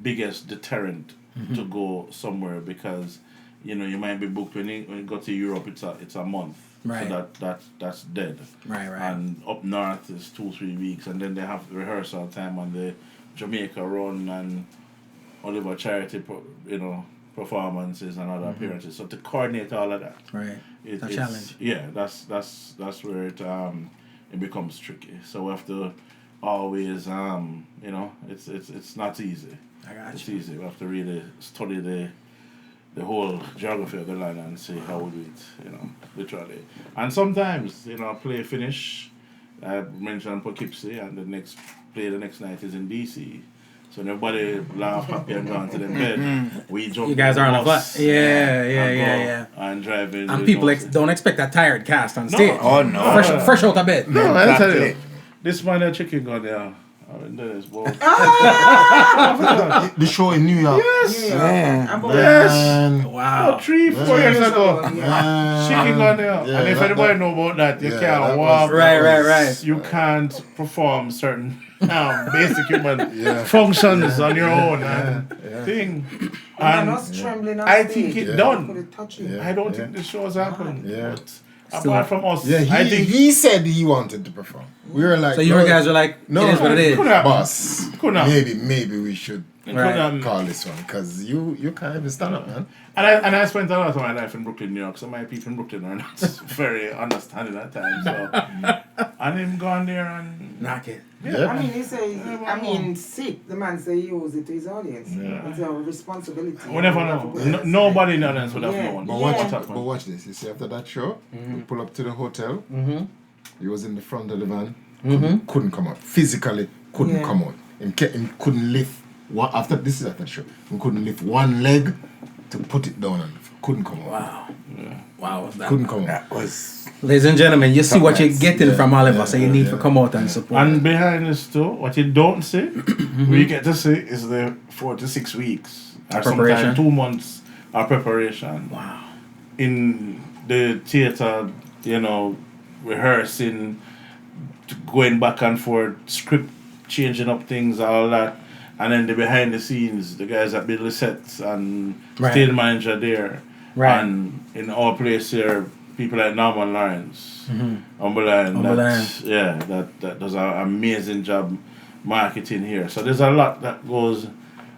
biggest deterrent to go somewhere, because you know you might be booked when you go to Europe. It's a month. Right. So that's dead. Right. And up north is 2-3 weeks, and then they have rehearsal time on the Jamaica run and Oliver charity performances and other appearances. So to coordinate all of that, right, it's a challenge. Yeah, that's where it becomes tricky. So we have to always it's not easy. It's easy. We have to really study the whole geography of the land and see how we do it, literally. And sometimes, play finish, I mentioned Poughkeepsie, and the next night is in DC. So nobody laugh happy and gone to the bed. We jump. You guys are on a bus. Yeah. And driving. And people don't expect that tired cast on stage. Oh no. Fresh out of bed. No, I tell you, this man a chicken gun there. The show in New York. Yes. Yes. Wow. 3-4 years ago. Chicken on there. Yeah, and if anybody know about that, you can't walk. Right. You can't perform certain basic human functions on your own thing. And I think it done. I don't think the show's happened. Yeah. Apart from us, I think he said he wanted to perform. We were like, so you guys were like, no, it is what it is. Boss, maybe we should call this one, because you can't even stand up, man. And I spent a lot of my life in Brooklyn, New York, so my people in Brooklyn are not very understanding at times. So and him gone there and knock it. Yeah. I mean, he say, sick. The man say he owes it to his audience. Yeah. It's a responsibility. We never know. Nobody in the audience would have known. But watch this. You see, after that show, we pull up to the hotel. He was in the front of the van. Couldn't come out. Physically couldn't come out. He couldn't lift. After the show, he couldn't lift one leg to put it down and couldn't come out. Wow. Yeah. Wow. Couldn't come out. That was... Ladies and gentlemen, you see what you're getting from Oliver, so you need to come out and support. And behind this too, what you don't see, we get to see is the 4 to 6 weeks, or sometimes 2 months of preparation. Wow. In the theater, rehearsing, going back and forth, script changing up things, all that. And then the behind the scenes, the guys that build the sets and stage manager there. Right. And in our place here, people like Norman Lawrence, Umberland, that does an amazing job marketing here. So there's a lot that goes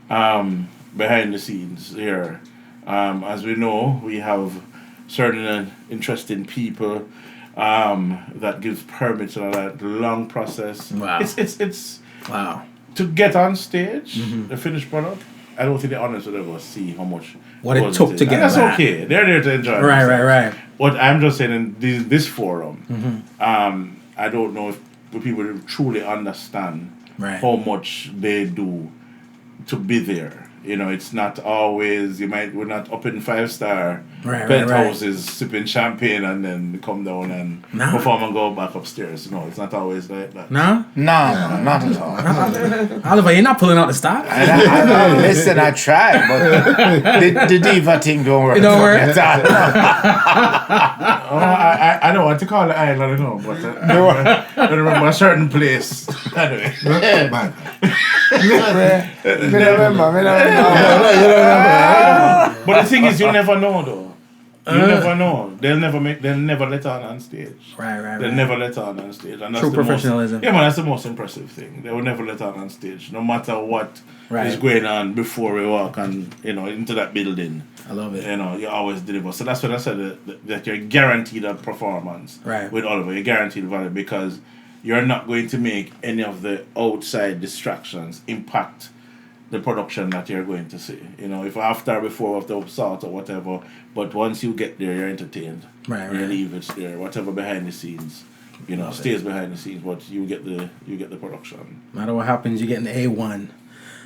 behind the scenes here. As we know, we have certain interesting people that gives permits and all that long process. Wow. It's wow. To get on stage, the finished product. I don't think the audience will ever see how much what it took to get and that's that. okay. They're there to enjoy. Right. What I'm just saying in this forum, I don't know if people truly understand how much they do to be there. You know, it's not always we're not up in 5-star penthouses sipping champagne and then come down and perform and go back upstairs. No, it's not always like that. No, not at all. Oliver, you're not pulling out the stops. Listen, I tried, but the diva thing don't work. It don't work. I don't want to call it island, but I remember a certain place. Anyway. But the thing is, you never know though. You never know. They'll never let on stage. Right. They'll never let on stage. And that's True the professionalism. That's the most impressive thing. They will never let on stage, no matter what is going on before we walk and into that building. I love it. You always deliver. So that's what I said that you're guaranteed a performance with Oliver. You're guaranteed value because you're not going to make any of the outside distractions impact the production that you're going to see. If after, before, after, salt or whatever, but once you get there, you're entertained. Right. You leave it there, whatever behind the scenes, stays behind the scenes, but you get the production. No matter what happens, you're getting the A1.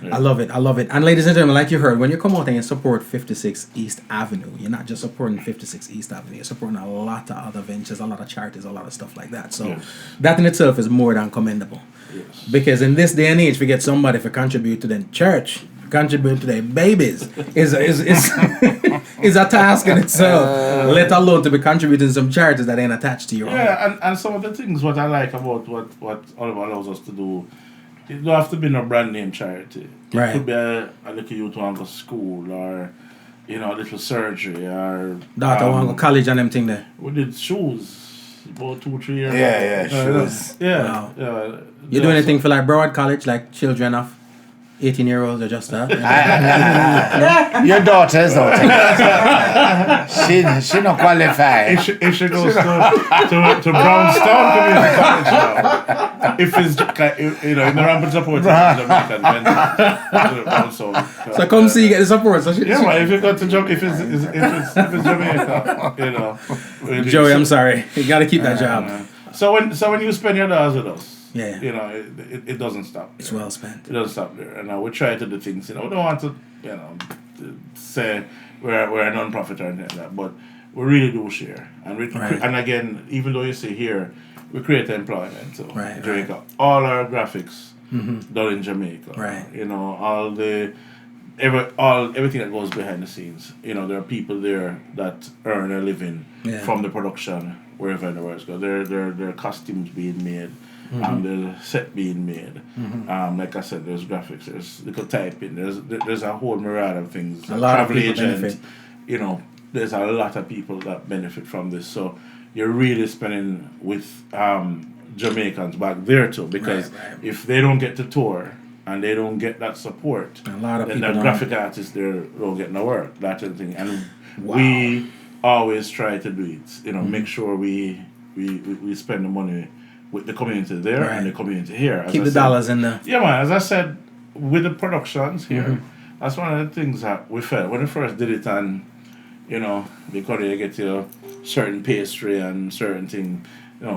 Yeah. I love it. And ladies and gentlemen, like you heard, when you come out and you support 56 East Avenue, you're not just supporting 56 East Avenue, you're supporting a lot of other ventures, a lot of charities, a lot of stuff like that. So that in itself is more than commendable. Yes. Because in this day and age, we get somebody to contribute to the church, contribute to their babies, is a task in itself, let alone to be contributing to some charities that ain't attached to your own. Yeah, and some of the things what I like about what Oliver allows us to do, it don't have to be no brand name charity. It could be a little youth want to go to school or a little surgery or daughter want to go college and them thing there. We did shoes about 2-3 years ago. Shoes. Wow. You do anything for like Broward College, like children of 18-year-olds or just that? Your daughter's out. She not qualified. If she goes to Brownstown Community College now, if it's in the rampant support, so come see you get the support. So if you got to jump, if it's Jamaica, Joey, I'm sorry, you got to keep that job. So when you spend your dollars with us. Yeah. It doesn't stop there. It's well spent. It doesn't stop there. And we try to do things, we don't want to, to say we're a non-profit or anything like that, but we really do share. And and again, even though you see here, we create employment. So Jamaica, all our graphics done in Jamaica. Right. All everything that goes behind the scenes. There are people there that earn a living from the production wherever in the world goes. There are costumes being made. There's a set being made. Like I said, there's graphics, there's little typing, there's a whole myriad of things. A lot of people benefit. There's a lot of people that benefit from this. So you're really spending with Jamaicans back there too, because if they don't get to tour and they don't get that support, a lot of then people the graphic artists there don't get no work, that sort of thing. And we always try to do it. Make sure we spend the money with the community there and the community here. Keep the dollars in there. Yeah, man. As I said, with the productions here, that's one of the things that we felt when we first did it, and because you get your certain pastry and certain thing,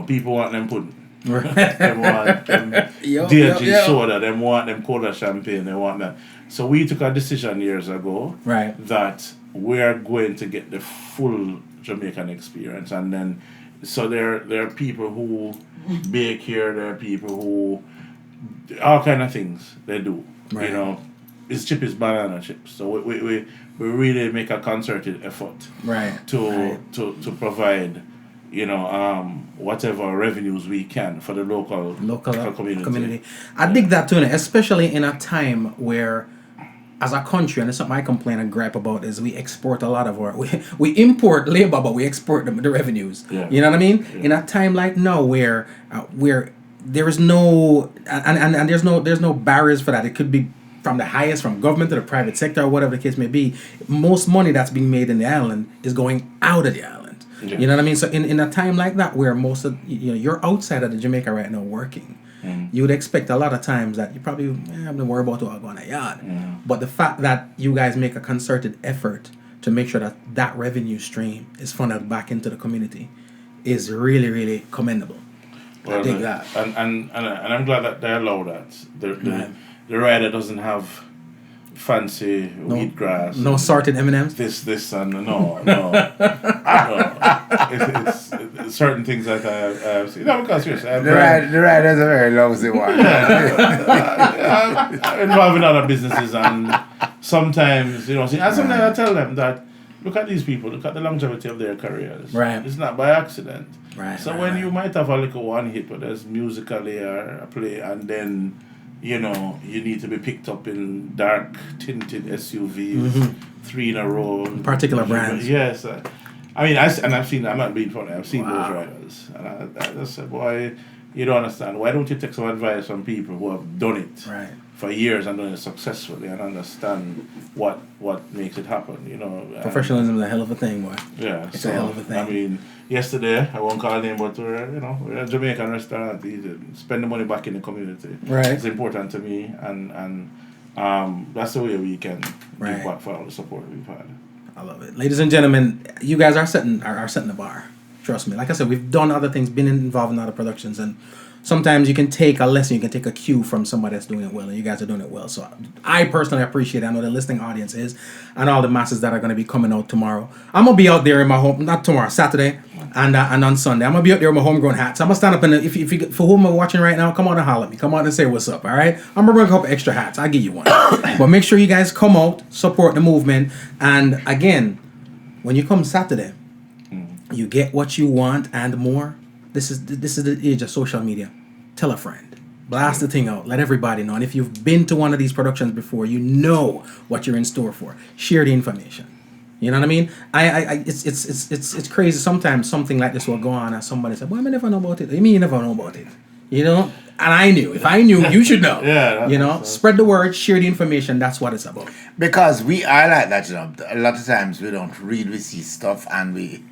people want them pudding. They want them DLG soda. They want them cola champagne. They want that. So we took a decision years ago that we are going to get the full Jamaican experience, and then so there are people who bake here, there are people who all kind of things they do. It's chip is banana chips. So we really make a concerted effort to provide whatever revenues we can for the local community. I dig that too, especially in a time where as a country, and it's something I complain and gripe about, is we export a lot of we import labor, but we export the revenues. Yeah. You know what I mean? Yeah. In a time like now where there is no and there's no barriers for that. It could be from the highest, from government to the private sector, or whatever the case may be. Most money that's being made in the island is going out of the island. Yeah. You know what I mean? So in a time like that where most of you're outside of the Jamaica right now working. You would expect a lot of times that you probably I'm not worried about what going on yard. But the fact that you guys make a concerted effort to make sure that revenue stream is funneled back into the community is really, really commendable. Well, I dig that. And I'm glad that they allow that. The rider doesn't have fancy wheatgrass. No sorted M&Ms? This and no. It's certain things that I've seen. No, because seriously, the rider's a very lousy one. I'm involved in other businesses, and sometimes, sometimes I tell them that, look at these people, look at the longevity of their careers. Right. It's not by accident. Right. So when you might have a little one hit, but there's musically a play, and then you need to be picked up in dark tinted SUVs, 3 in a row. Particular brands. Yes. I've seen, I'm not being funny, I've seen those riders. And I just said, boy, you don't understand. Why don't you take some advice from people who have done it for years and done it successfully and understand what makes it happen, Professionalism is a hell of a thing, boy. Yeah. It's a hell of a thing. Yesterday, I won't call a name, but we're a Jamaican restaurant. Spend the money back in the community. Right. It's important to me, and that's the way we can give back for all the support we've had. I love it. Ladies and gentlemen, you guys are setting the bar. Trust me. Like I said, we've done other things, been involved in other productions, and sometimes you can take a lesson, you can take a cue from somebody that's doing it well, and you guys are doing it well. So I personally appreciate it. I know the listening audience is, and all the masses that are going to be coming out tomorrow. I'm going to be out there in my home, not tomorrow, Saturday, and on Sunday. I'm going to be out there with my homegrown hats. I'm going to stand up, and if you, for whom are watching right now, come on and holler at me. Come on and say what's up, all right? I'm going to bring a couple extra hats. I'll give you one. But make sure you guys come out, support the movement, and again, when you come Saturday, you get what you want and more. This is the age of social media. Tell a friend. Blast the thing out. Let everybody know. And if you've been to one of these productions before, you know what you're in store for. Share the information. You know what I mean? It's crazy. Sometimes something like this will go on and somebody said, "Well, I never know about it." You mean you never know about it? And I knew. If I knew, you should know. Yeah. Spread the word, share the information. That's what it's about. Because we are like that, A lot of times we don't read, we see stuff, and we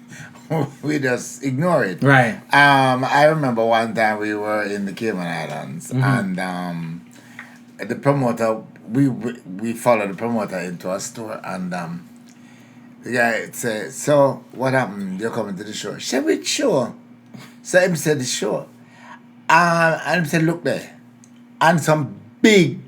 just ignore it. Right. I remember one time we were in the Cayman Islands, and the promoter, we followed the promoter into a store, and the guy said, "So what happened? You're coming to the show?" Said, "Which show?" So him said, "The show." And he said, "Look there," and some big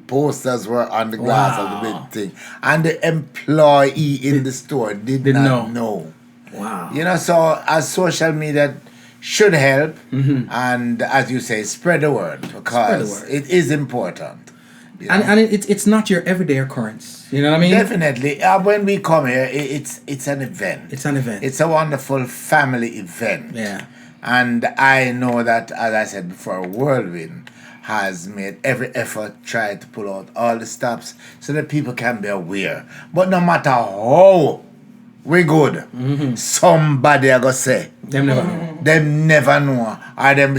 posters were on the glass of the big thing, and the employee in the store did not know. Wow. So as social media should help, and as you say, spread the word, because it is important. And it's not your everyday occurrence. You know what I mean? Definitely. When we come here, it's an event. It's an event. It's a wonderful family event. Yeah. And I know that, as I said before, Whirlwind has made every effort try to pull out all the stops so that people can be aware. But no matter how we good, somebody are going to say, Them never know. Them never know. Or them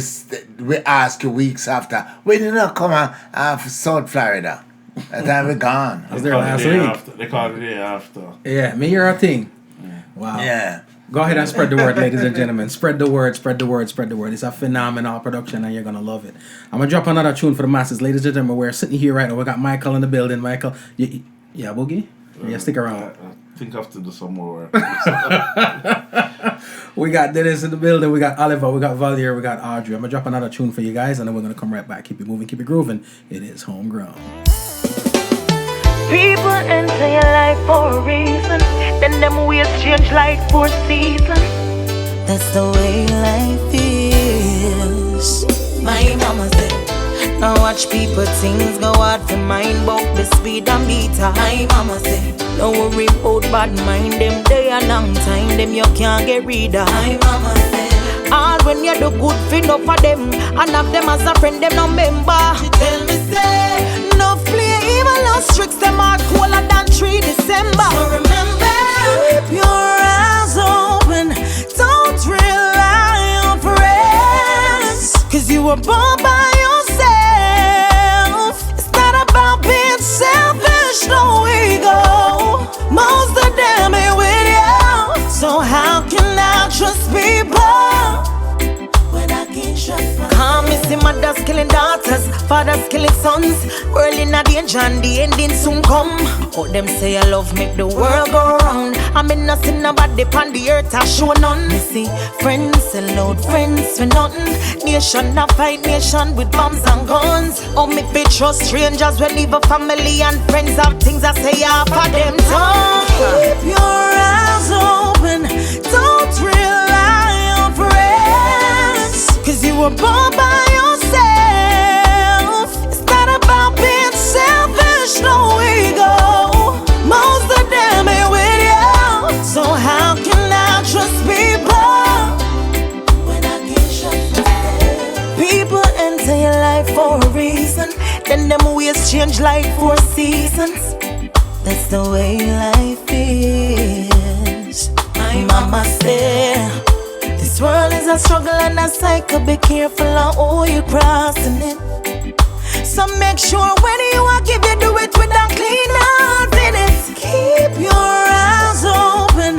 we ask you weeks after, when did not come for South Florida? That time we gone. I was there last week. They call it the day after. Yeah, me hear a thing. Wow. Yeah. Go ahead and spread the word, ladies and gentlemen. Spread the word, spread the word, spread the word. It's a phenomenal production, and you're going to love it. I'm going to drop another tune for the masses. Ladies and gentlemen, we're sitting here right now. We got Michael in the building. Michael, yeah, Boogie? Yeah, stick around. I think I have to do some more work. We got Dennis in the building. We got Oliver. We got Valier. We got Audrey. I'm going to drop another tune for you guys, and then we're going to come right back. Keep it moving, keep it grooving. It is Homegrown. People enter your life for a reason, then them ways change like 4 seasons. That's the way life is. My mama said, now watch people things go hard for mind, bout the speed and meter. My mama said, don't worry about bad mind, them day a long time, them you can't get rid of. My mama said, all when you do good for enough for them, and have them as a friend, them no member. She tell me say, no play even those tricks, them are cooler than 3 December. So remember, keep your eyes open. Don't rely on friends, 'cause you were born by yourself. It's not about being selfish, no ego. Most of them ain't with you. So how can I trust people when I can't trust myself? Come and see mothers killing daughters, fathers killing sons. World in a danger and the ending soon come. Oh, them say I love make the world go round. I mean nothing nobody on the earth I show none. You see, friends allowed friends for nothing. Nation a fight nation with bombs and guns. Oh, me be trust strangers when leave a family and friends have things I say half of them tongue. Keep your eyes open. Don't rely on friends, 'cause you were born by yourself. It's not about being selfish, no ego. Most of them ain't with you. So how can I trust people when I can't trust myself? People enter your life for a reason, then them ways change like 4 seasons. That's the way life is. My mama said, this world is a struggle and a cycle. Be careful of who you crossing it. So make sure when you walk, if you do it with a clean heart in it. Keep your eyes open.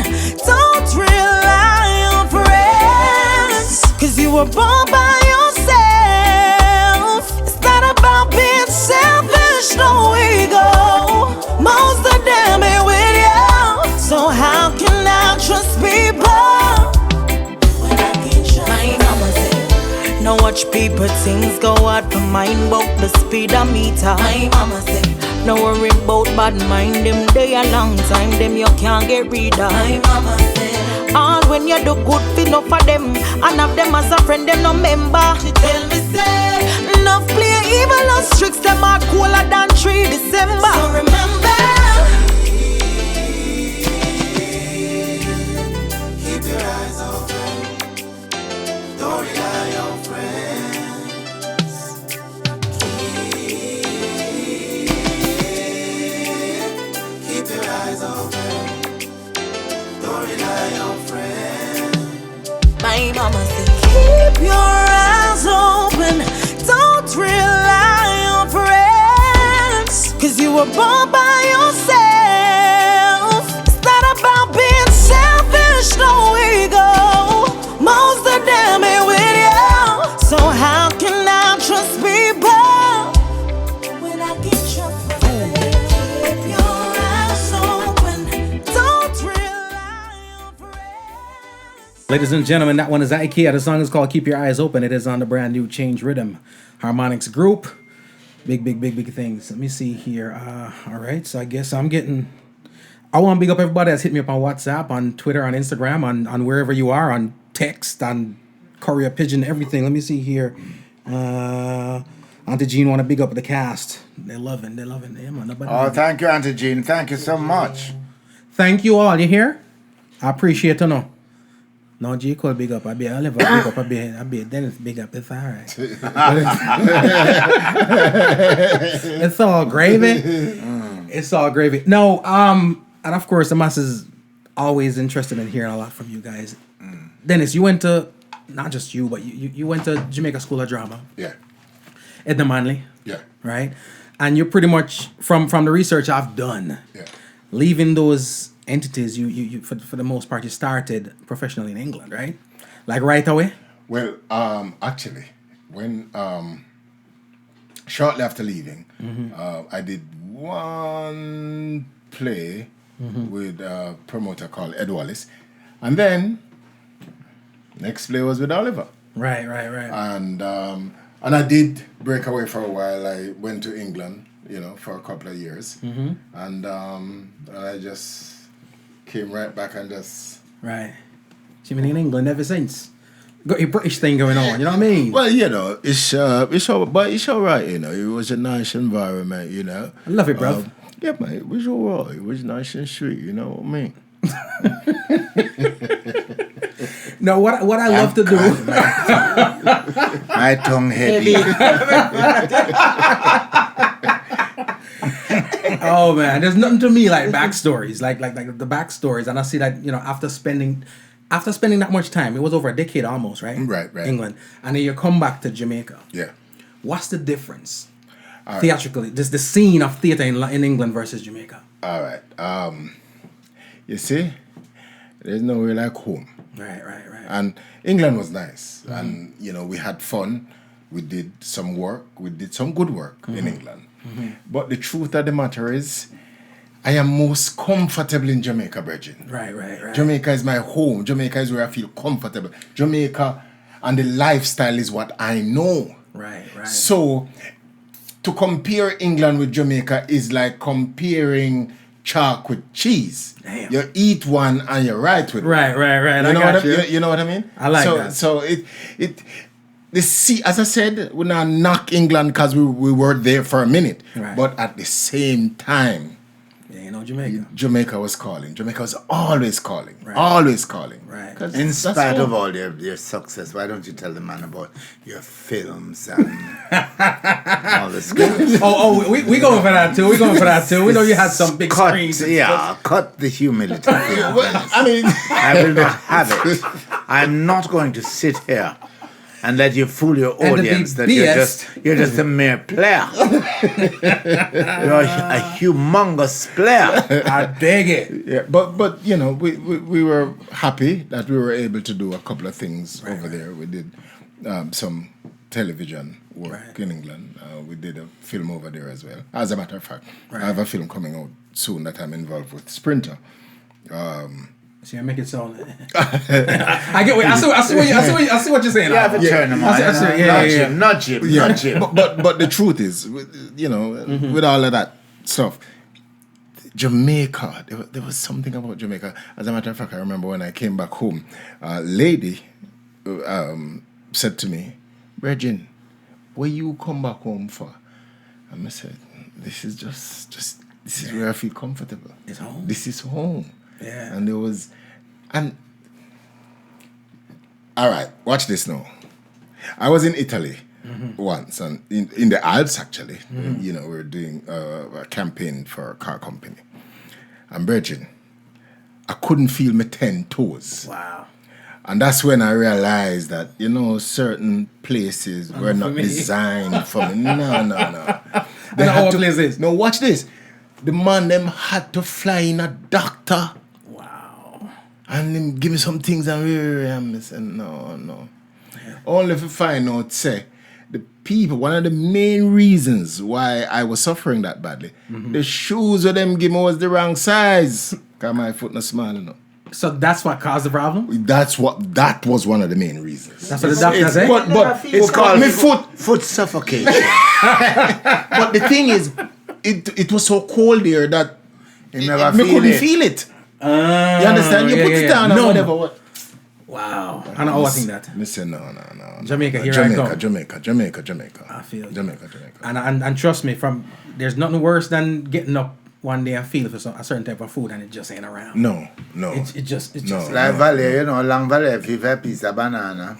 Don't rely on friends, 'cause you were born by yourself. It's not about being selfish, no ego. Most of them ain't with you. So how can I trust people when I can't trust my mama said, now watch people things go out for mind about the speedometer. My mama said, no worry about bad mind them. They a long time them you can't get rid of. My mama said, all when you do good enough for them and have them as a friend them no member. She tell me say, enough play evil and tricks, them are cooler than 3 December. So remember, keep your eyes open. Don't rely on friends. Keep your eyes open. Don't rely on friends. My mama said, keep your eyes open. Don't rely on friends, 'cause you were born by yourself. It's not about being selfish, no ego. Most of them ain't with you. So how can I trust people when I can't trust myself? Keep your eyes open. Don't rely on friends. Ladies and gentlemen, that one is IKEA. The song is called Keep Your Eyes Open. It is on the brand new Change Rhythm Harmonics group. Big things. Let me see here. All right, so I guess I want to big up everybody that's hit me up on WhatsApp, on Twitter, on Instagram, on wherever you are, on text, on courier pigeon, everything. Let me see here. Auntie Jean want to big up the cast. They're loving them. Oh, thank you, Auntie Jean. Thank you so much. Thank you all. You hear? I appreciate it. No, G Cole big up. I be Oliver big up. I be Dennis big up. It's all right. It's all gravy. It's all gravy. No, and of course the masses always interested in hearing a lot from you guys. Dennis, you went to, not just you, but you went to Jamaica School of Drama. Yeah. Edna Manley. Yeah. Right? And you're pretty much, from the research I've done, leaving those entities, you for the most part, you started professionally in England, right? Like right away? Well, actually, when shortly after leaving, I did one play with a promoter called Ed Wallace, and then next play was with Oliver. Right. And I did break away for a while. I went to England, for a couple of years, and I just came right back and just right. You've been in England ever since. Got your British thing going on, you know what I mean? Well, it's all right, It was a nice environment, I love it, bro. Yeah, man, it was all right. It was nice and sweet, you know what I mean? No, what I love to do. My tongue heavy. Oh man, there's nothing to me like backstories, like the backstories, and I see that after spending that much time, it was over a decade almost, right? Right. England, and then you come back to Jamaica. Yeah. What's the difference theatrically? Just the scene of theater in England versus Jamaica. All right. You see, there's nowhere like home. Right. And England was nice, and we had fun. We did some work. We did some good work in England. But the truth of the matter is, I am most comfortable in Jamaica, Bridget. Right. Jamaica is my home. Jamaica is where I feel comfortable. Jamaica and the lifestyle is what I know. Right. So, to compare England with Jamaica is like comparing chalk with cheese. Damn. You eat one and you're right with it. Right. You know what I mean? I like that. So as I said, we not knock England because we were there for a minute. Right. But at the same time, Jamaica. Jamaica was calling. Jamaica was always calling. Right. Always calling. Right. In spite of all your success, why don't you tell the man about your films and all the scripts? we going for that too. We going for that too. We know you had some big screens. Cut the humility. I will not have it. I'm not going to sit here and let you fool your audience that you're just a mere player. You're a humongous player. I dig it. Yeah, but we were happy that we were able to do a couple of things over there. We did some television work in England. We did a film over there as well. As a matter of fact, I have a film coming out soon that I'm involved with, Sprinter. See, I make it sound. I get. I see what you're saying. You have to turn them on. Nudge him. But the truth is, with all of that stuff, Jamaica, there was something about Jamaica. As a matter of fact, I remember when I came back home, a lady said to me, "Virgin, what you come back home for?" And I said, "This is just this is where I feel comfortable. It's home. This is home." Yeah. And there was, all right, watch this now. I was in Italy once, and in the Alps actually. We were doing a campaign for a car company. And Virgin, I couldn't feel my 10 toes. Wow. And that's when I realized that, certain places were not designed for me. No. Places. No, watch this. The man them had to fly in a doctor. Wow. And them give me some things and I said, no. Yeah. Only if you find out, say, the people, one of the main reasons why I was suffering that badly, the shoes that them give me was the wrong size. Because my foot not small enough. So that's what caused the problem? That was one of the main reasons. That's what the doctor said? But it's called me foot suffocation. But the thing is, it was so cold there that me couldn't feel it. You understand? You put it down or whatever. Wow. I don't overthink that. Me say no. Jamaica, here I come. Jamaica. I feel Jamaica. And trust me, there's nothing worse than getting up one day and feeling for a certain type of food and it just ain't around. No. It just like Valley, Long Valley, if you have a piece of banana.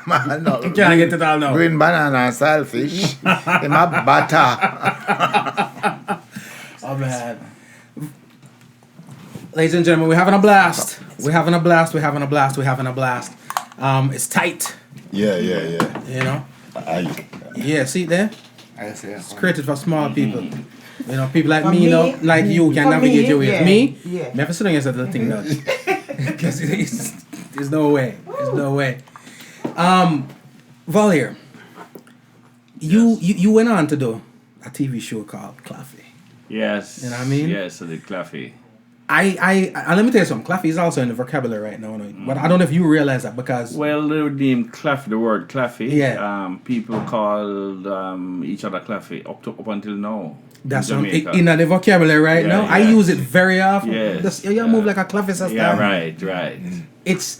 No, you can't get it all now. Green banana and saltfish. In my butter. Oh man. Ladies and gentlemen, we're having a blast. It's tight. Yeah. Yeah, see it there? I see. It's created for small people. People like me, like you can navigate your way. Me? Yeah. Never sit on yourself little thing now. Because there's no way. Valier, you went on to do a TV show called Claffy. Yes. You know what I mean? Yes, so the Claffy. I let me tell you something. Claffy is also in the vocabulary right now, but I don't know if you realize that because the name Claffy, the word Claffy. Yeah. People called each other Claffy up until now. That's in in the vocabulary right now. Yeah. I use it very often. Yes. You move like a Claffy sister. Yeah, right. It's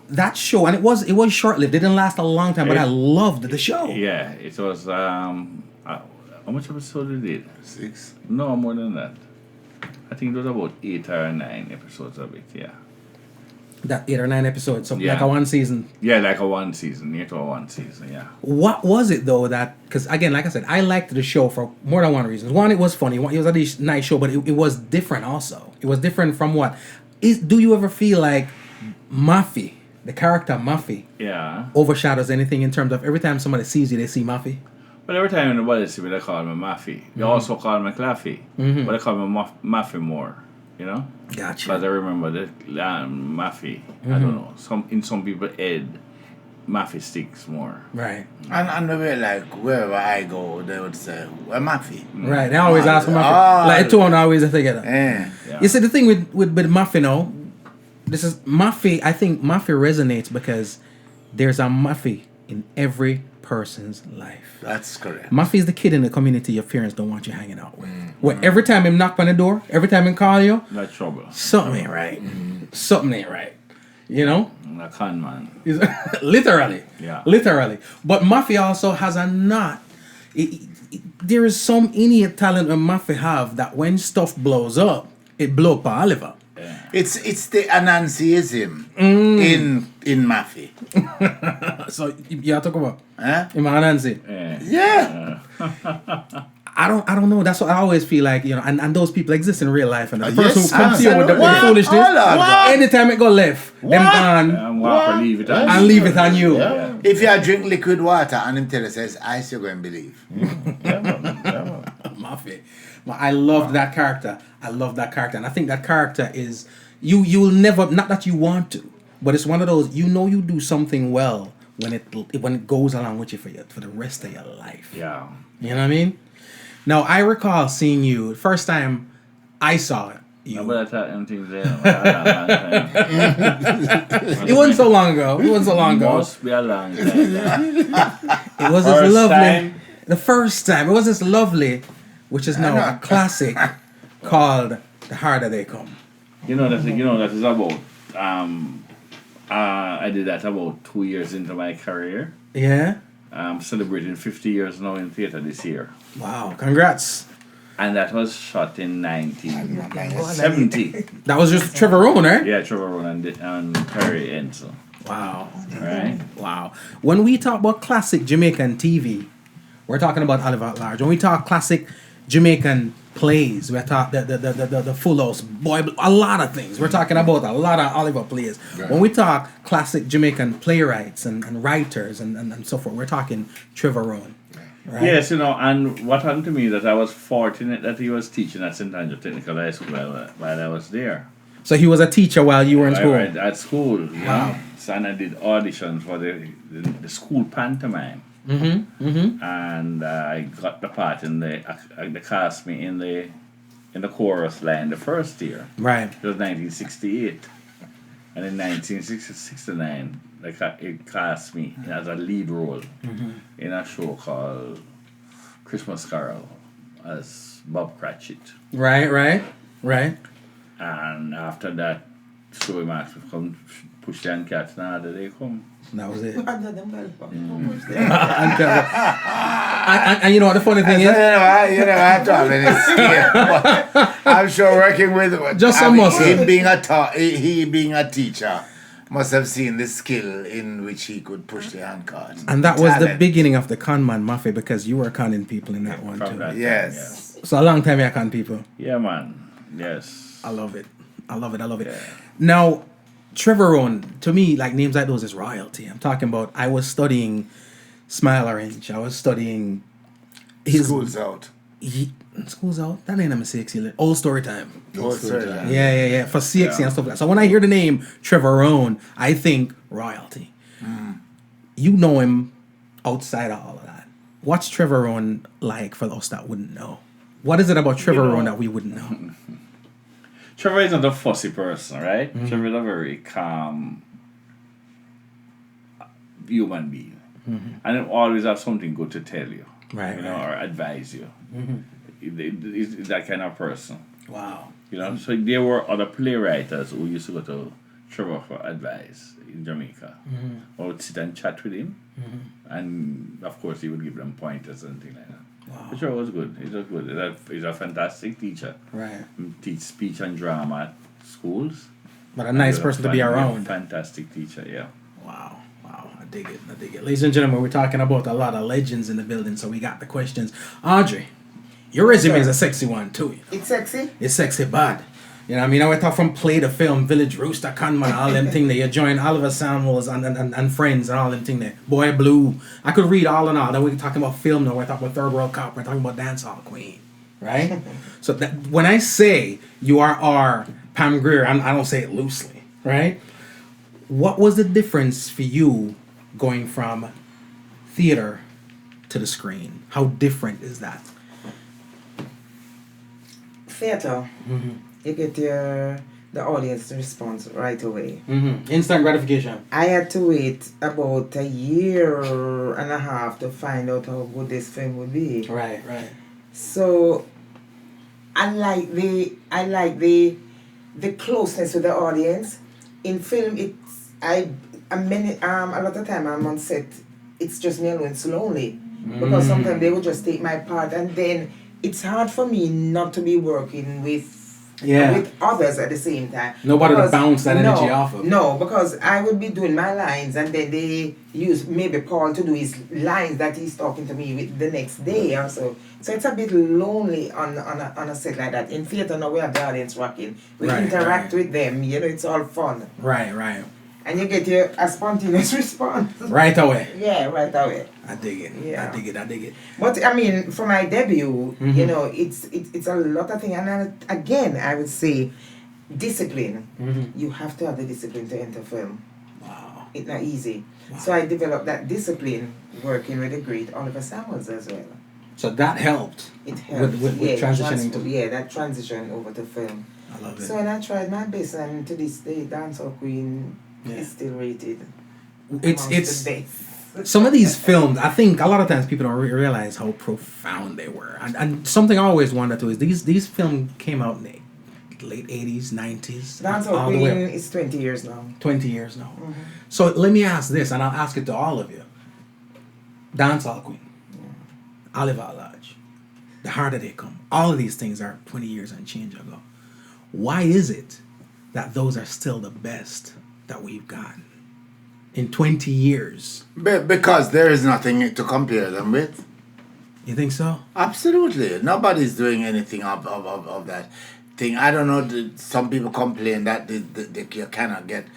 that show, and it was short-lived. It didn't last a long time, but I loved the show. Yeah, it was. How much episode did it? 6. No, more than that. I think it was about 8 or 9 episodes of it. Yeah. That 8 or 9 episodes, something Yeah. like a one season. Yeah, like a one season, 8 or one season, yeah. What was it though that? Because again, like I said, I liked the show for more than one reason. One, it was funny. One, it was a nice show, but it was different also. It was different from what? Do you ever feel like Muffy, the character Muffy, Yeah. overshadows anything in terms of every time somebody sees you, they see Muffy? But every time anybody see me, they call me Maffy. They also call me Claffy. But they call me Maffy more, you know? Gotcha. Because I remember the Maffy. I don't know. Some people head, Maffy sticks more. Right. And maybe like wherever I go, they would say, "Well, Muffy." Right. They always ask for Muffy. Like two and always together. Yeah. Yeah. You see, the thing with Muffy now, this is Muffy. I think Muffy resonates because there's a Muffy in every person's life. That's correct. Muffy is the kid in the community your parents don't want you hanging out with. Where every time him knock on the door, every time him call you, Not trouble. something ain't right. Something ain't right. You know? A con man. Literally. Yeah. Literally. But Muffy also has a knot. There is some innate talent that Muffy have that when stuff blows up, it blow up Oliver. It's the Anansiism in Muffy. So you talk about Huh? Nancy. Yeah. I don't know. That's what I always feel like, you know, and those people exist in real life. And the person yes, who comes here with the what? foolishness, Hold on, what? anytime it go left, them gone And walk or leave it. and leave it on you. Yeah. If you drink liquid water and him tell you says ice, you're going to believe. Muffy. But I loved that character. I love that character, and I think that character is you'll never, not that you want to, but it's one of those, you know, you do something well when it goes along with you for the rest of your life. Yeah. You know what I mean? Now I recall seeing you the first time I saw you. No, but I thought them things there. It wasn't so long ago. It wasn't so long ago. Must be a long time. It was this First lovely. time? The first time. It was this lovely, which is now a classic called The Harder They Come. That is about. I did that about 2 years into my career. Yeah? I'm celebrating 50 years now in theatre this year. Wow. Congrats. And that was shot in 1970. That was just Trevor Rowan, right? Yeah, Trevor Rowan and Perry Enzo. Wow. Right? Wow. When we talk about classic Jamaican TV, we're talking about Oliver at Large. When we talk classic Jamaican plays, we're talking the Full House, Boy, a lot of things. We're talking about a lot of Oliver plays. Right. When we talk classic Jamaican playwrights and writers and so forth, we're talking Trevor Rowan. Right? Yes, and what happened to me that I was fortunate that he was teaching at St. Andrew Technical High School while I was there. So he was a teacher while you were in school? At school, wow. And I did auditions for the school pantomime. And I got the part in they cast me in the chorus line the first year. Right. It was 1968. And in 1969, it cast me as a lead role in a show called Christmas Carol as Bob Cratchit. Right. And after that, show him asked me to come push the hand cats now that they come. That was it. Under them well. And you know what the funny thing is? You know, I have any skill. I'm sure working with just some muscle. Him being he being a teacher must have seen the skill in which he could push the hand card. And that was the beginning of the con man Muffy, because you were conning people in that one too. Yes. So a long time you con people. Yeah, man. Yes. I love it. Yeah. Now, Trevor Rowan, to me, like names like those is royalty. I'm talking about, I was studying Smile Orange. I was studying his... School's Out. School's Out? That ain't a mistake. Old Story Time. Old Story Time. Yeah. For CXC and stuff like that. So when I hear the name Trevor Rowan, I think royalty. You know him outside of all of that. What's Trevor Rowan like for us that wouldn't know? What is it about Trevor Rowan that we wouldn't know? Trevor is not a fussy person, right? Trevor is a very calm human being. And he always have something good to tell you. Right. Or advise you. He's that kind of person. Wow. So there were other playwrights who used to go to Trevor for advice in Jamaica. I would sit and chat with him. And of course he would give them pointers and things like that. Wow. Trevor was good. He's a fantastic teacher. Right. He teach speech and drama at schools. But a nice person to be around. Fantastic teacher, yeah. Wow. I dig it. Ladies and gentlemen, we're talking about a lot of legends in the building, so we got the questions. Audrey, your resume is a sexy one too. It's sexy? It's sexy bad. You know what I mean? I went talk from Play to Film, Village Rooster, Conman, all them thing there. You join Oliver Samuels and Friends and all them thing there. Boy Blue. I could read all and all. Then we're talking about film now. We're talking about Third World Cop. We're talking about Dancehall Queen. Right? So that when I say you are our Pam Grier, I don't say it loosely. Right? What was the difference for you going from theater to the screen? How different is that? Theater. You get the audience response right away. Instant gratification. I had to wait about a year and a half to find out how good this film would be. Right. So I like the closeness with the audience. In film, a lot of time I'm on set. It's just me alone. It's lonely because sometimes they will just take my part, and then it's hard for me not to be working with others at the same time. Nobody to bounce that energy off of. No, because I would be doing my lines and then they use maybe Paul to do his lines that he's talking to me with the next day or so. So it's a bit lonely on a set like that. In theater now we have the audience rocking. We interact with them, it's all fun. Right. And you get a spontaneous response. Right away. Yeah, right away. I dig it. Yeah. I dig it. But I mean, for my debut, it's a lot of things. And again, I would say discipline. You have to have the discipline to enter film. Wow. It's not easy. Wow. So I developed that discipline working with the great Oliver Samuels as well. So that helped. It helped. With transitioning to... Yeah, that transition over to film. I love it. So and I tried my best, and to this day, Dancehall Queen is still rated. It's the best. Some of these films, I think a lot of times people don't realize how profound they were. And something I always wondered too is these films came out in the late 80s, 90s. Dancehall Queen is 20 years now. 20 years now. So let me ask this, and I'll ask it to all of you. Dancehall Queen, Oliver Lodge, The Harder They Come. All of these things are 20 years and change ago. Why is it that those are still the best that we've gotten in 20 years? Because there is nothing to compare them with. You think so? Absolutely. Nobody's doing anything of that thing. I don't know, some people complain that they cannot get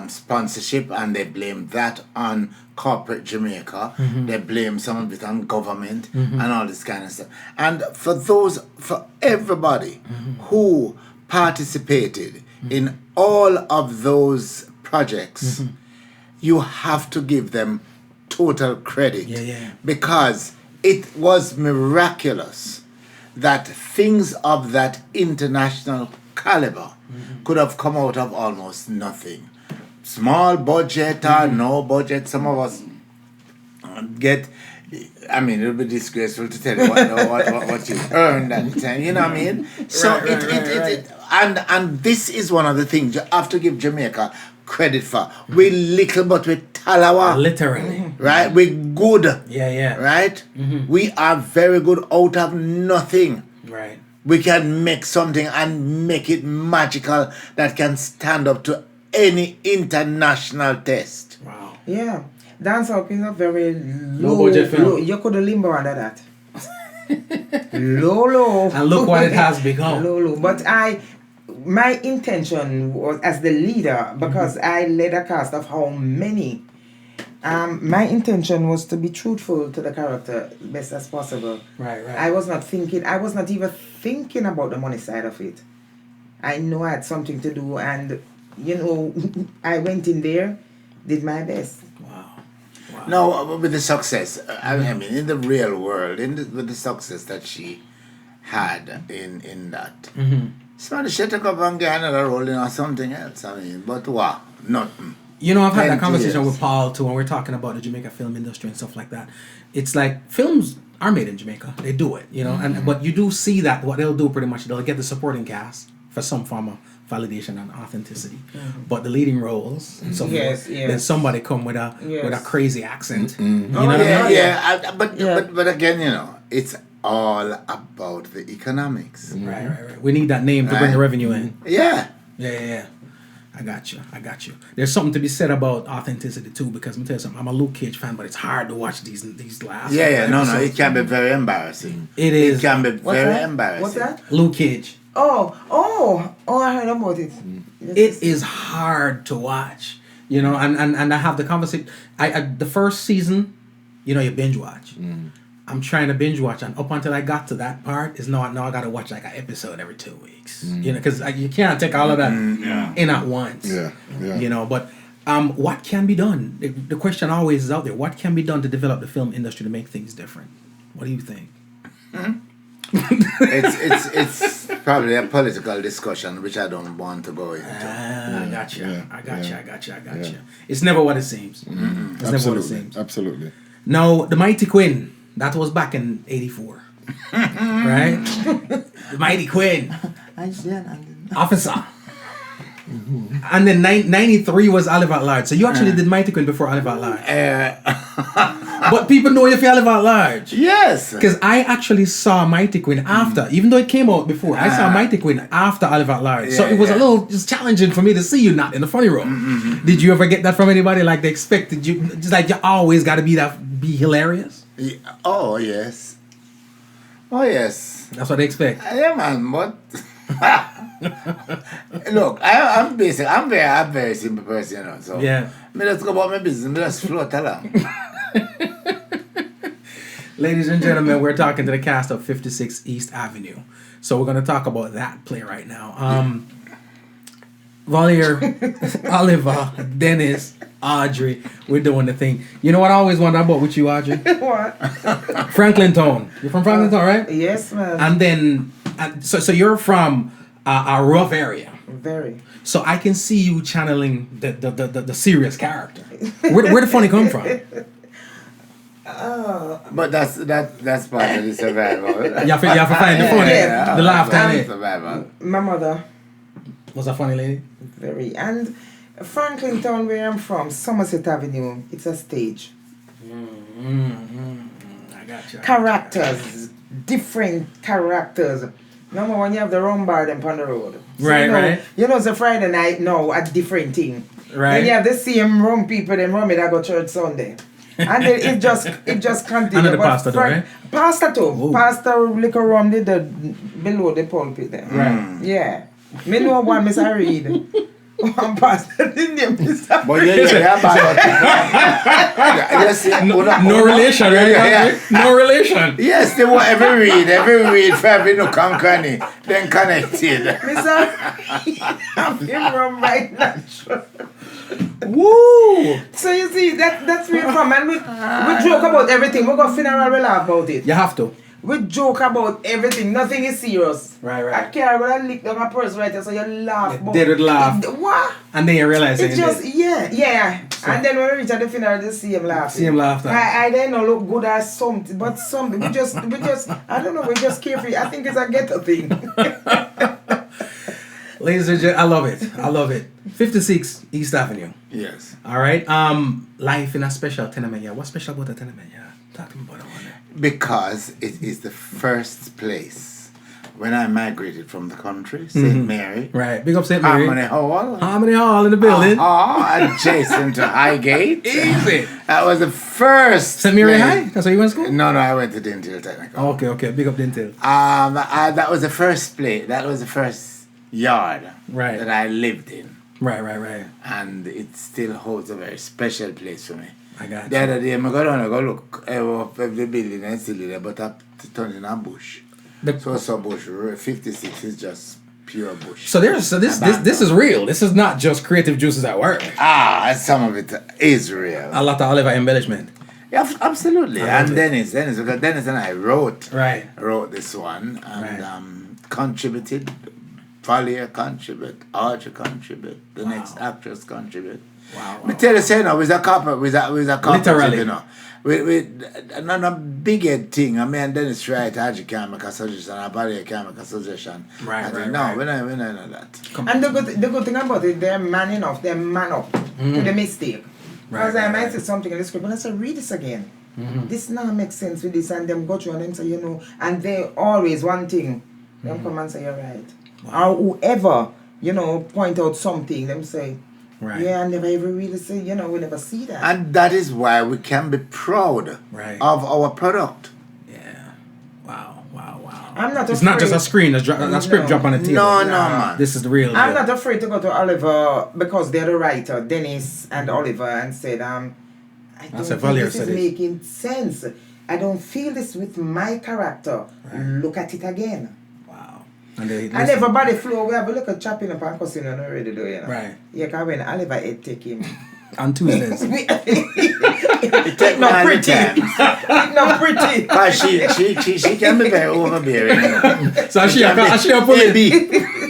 sponsorship, and they blame that on corporate Jamaica. They blame some of it on government and all this kind of stuff. And for everybody who participated in all of those projects, you have to give them total credit. Because it was miraculous that things of that international caliber could have come out of almost nothing. Small budget or no budget, some of us get, I mean, it would be disgraceful to tell you what you earned at the time, you know what I mean? So and this is one of the things you have to give Jamaica credit for. We little but we talawa. Literally. Right? We good. Yeah. Right? We are very good out of nothing. Right. We can make something and make it magical that can stand up to any international test. Wow. Yeah. Dancehall is a very low budget film. You could limbo under that. low. And look what it has become. Low. But my intention was as the leader, because I led a cast of how many. My intention was to be truthful to the character best as possible. Right. I was not even thinking about the money side of it. I know I had something to do, and I went in there, did my best. Wow. Now, with the success, I mean, in the real world, with the success that she had in that, somebody should take up and get another role or something else. I mean, but what? Nothing. I've had that conversation 20 years. with Paul too, when we're talking about the Jamaica film industry and stuff like that. It's like films are made in Jamaica; they do it, but you do see that what they'll do pretty much, they'll get the supporting cast for some form of validation and authenticity, but the leading roles and so forth, then somebody come with a crazy accent. But again, it's all about the economics. Right. We need that name to bring the revenue in. Yeah. I got you. There's something to be said about authenticity too, because let me tell you something. I'm a Luke Cage fan, but it's hard to watch these last. No, episodes. it can be very embarrassing. It is. It can be What's very that? embarrassing. What's that? Luke Cage. Oh, I heard about it. It is hard to watch, you know, and I have the conversation. I the first season, you know, you binge watch. I'm trying to binge watch, and up until I got to that part, now I got to watch like an episode every 2 weeks, you know, because you can't take all of that in at once. Yeah. You know, but what can be done? The question always is out there: what can be done to develop the film industry to make things different? What do you think? It's probably a political discussion which I don't want to go into. I got you. Yeah. I got Yeah. you. It's never what it seems. It's never what it seems. Absolutely. Now, the Mighty Quinn, that was back in '84, right? The Mighty Quinn, officer. And then 93 was Olive at Large. So you actually did Mighty Quinn before Olive at Large. But people know you for Olive at Large. Yes. Because I actually saw Mighty Quinn after, even though it came out before, I saw Mighty Quinn after Olive at Large. So it was a little just challenging for me to see you not in the funny role. Did you ever get that from anybody? Like they expected you, just like you always got to be hilarious? Yeah. Oh, yes. Oh, yes. That's what they expect. Yeah, man, but... Look, I'm basic. I'm a very simple person, you know. So Yeah. me just go about my business. Me just float along. Ladies and gentlemen, we're talking to the cast of 56 East Avenue. So we're going to talk about that play right now. Valier, Oliver, Dennis, Audrey, we're doing the thing. You know what I always wonder about with you, Audrey? What? Franklin Town. You're from Franklin Town, right? Yes, man. And then, so you're from a rough area. Very. So I can see you channeling the serious character. Where the funny come from? But that's part of the survival. You have to find the funny, the laughter in it. Survival. My mother, Was a funny lady? very. And Franklin Town, where I'm from, Somerset Avenue, it's a stage. I got you. Characters, different characters. Remember when you have the rum bar them on the road? So Right, you know, right. You know, it's a Friday night now, a different thing. Right. Then you have the same rum people, them rum that go church Sunday. And then it just continues. Under the pastor though, right? Pastor too. Ooh. Pastor liquor rum did the below the pulpit there. Right. Yeah. Me know one Miss I read. One pastor didn't name Mr. But yeah, yes, No relation, right? Yeah. No relation. Yes, they want every read for every nook and cranny, then connected. Mr. I'm him rum right natural. Woo! So you see, that's where from, and we joke about everything. We got funeral, we laugh about it. You have to. We joke about everything. Nothing is serious. Right. I care when I lick down my purse right there, so you laugh. You did it laugh. What? And then you realize It's it. just, yeah. And then when we reach at the funeral, just see him laughing. See him laughing. I don't know, look good as something, but something. We just, I don't know, we just carefree. I think it's a ghetto thing. Ladies and gentlemen, I love it. 56 East Avenue. Yes. All right. Life in a special tenement. Yeah. What's special about the tenement? Yeah. Talk to me about that one. Because it is the first place when I migrated from the country, St. Mary. Right. Big up St. Mary. Harmony Hall. Harmony Hall in the building. Adjacent to Highgate. Easy. That was the first. St. Mary place- High? That's where you went to school? No, I went to Dental Technical. Okay. Big up Dental. That was the first place. That was the first yard Right. that I lived in, Right. and it still holds a very special place for me. I got The you. other day, I go down and go look up the building and still there, but I turned in a bush. So bush. 56 is just pure bush. So this is real. This is not just creative juices at work. Some of it is real. A lot of Oliver embellishment. Yeah, absolutely. I And love it. Dennis, because Dennis and I wrote this one and Right. contributed. Valier contribute, Audrey contribute, the next actress contribute. Wow. Me tell you, say no, with a couple, Literally. you know. With not a big head thing. I mean, Dennis right, Audrey can make a suggestion, and Valier can make a suggestion. Right. No, we don't know that. And the good thing about it, they're man enough, they're man up to the mistake. Because I might say something in the script, but I say, read this again. This now makes sense with this, and them go through and them say, and they always one thing, them come and say, you're right. Or whoever point out something, them say, Right. yeah, I never ever really see, we never see that. And that is why we can be proud Right. of our product. Yeah. Wow. I'm not It's not just a screen, a script drop on the table. No, man. This is the real I'm deal. not afraid to go to Oliver because they're the writer, Dennis and Oliver, and said, I don't said, think Valier this is said this. making sense. I don't feel this with my character. Look at it again. Wow. And they And everybody flow. We have a look at chopping up and cussing and already do, Right. Yeah, because when Oliver had take him. on Tuesdays. It take not me all the pretty. time. It's not pretty. But she can be very overbearing. So she a pull it.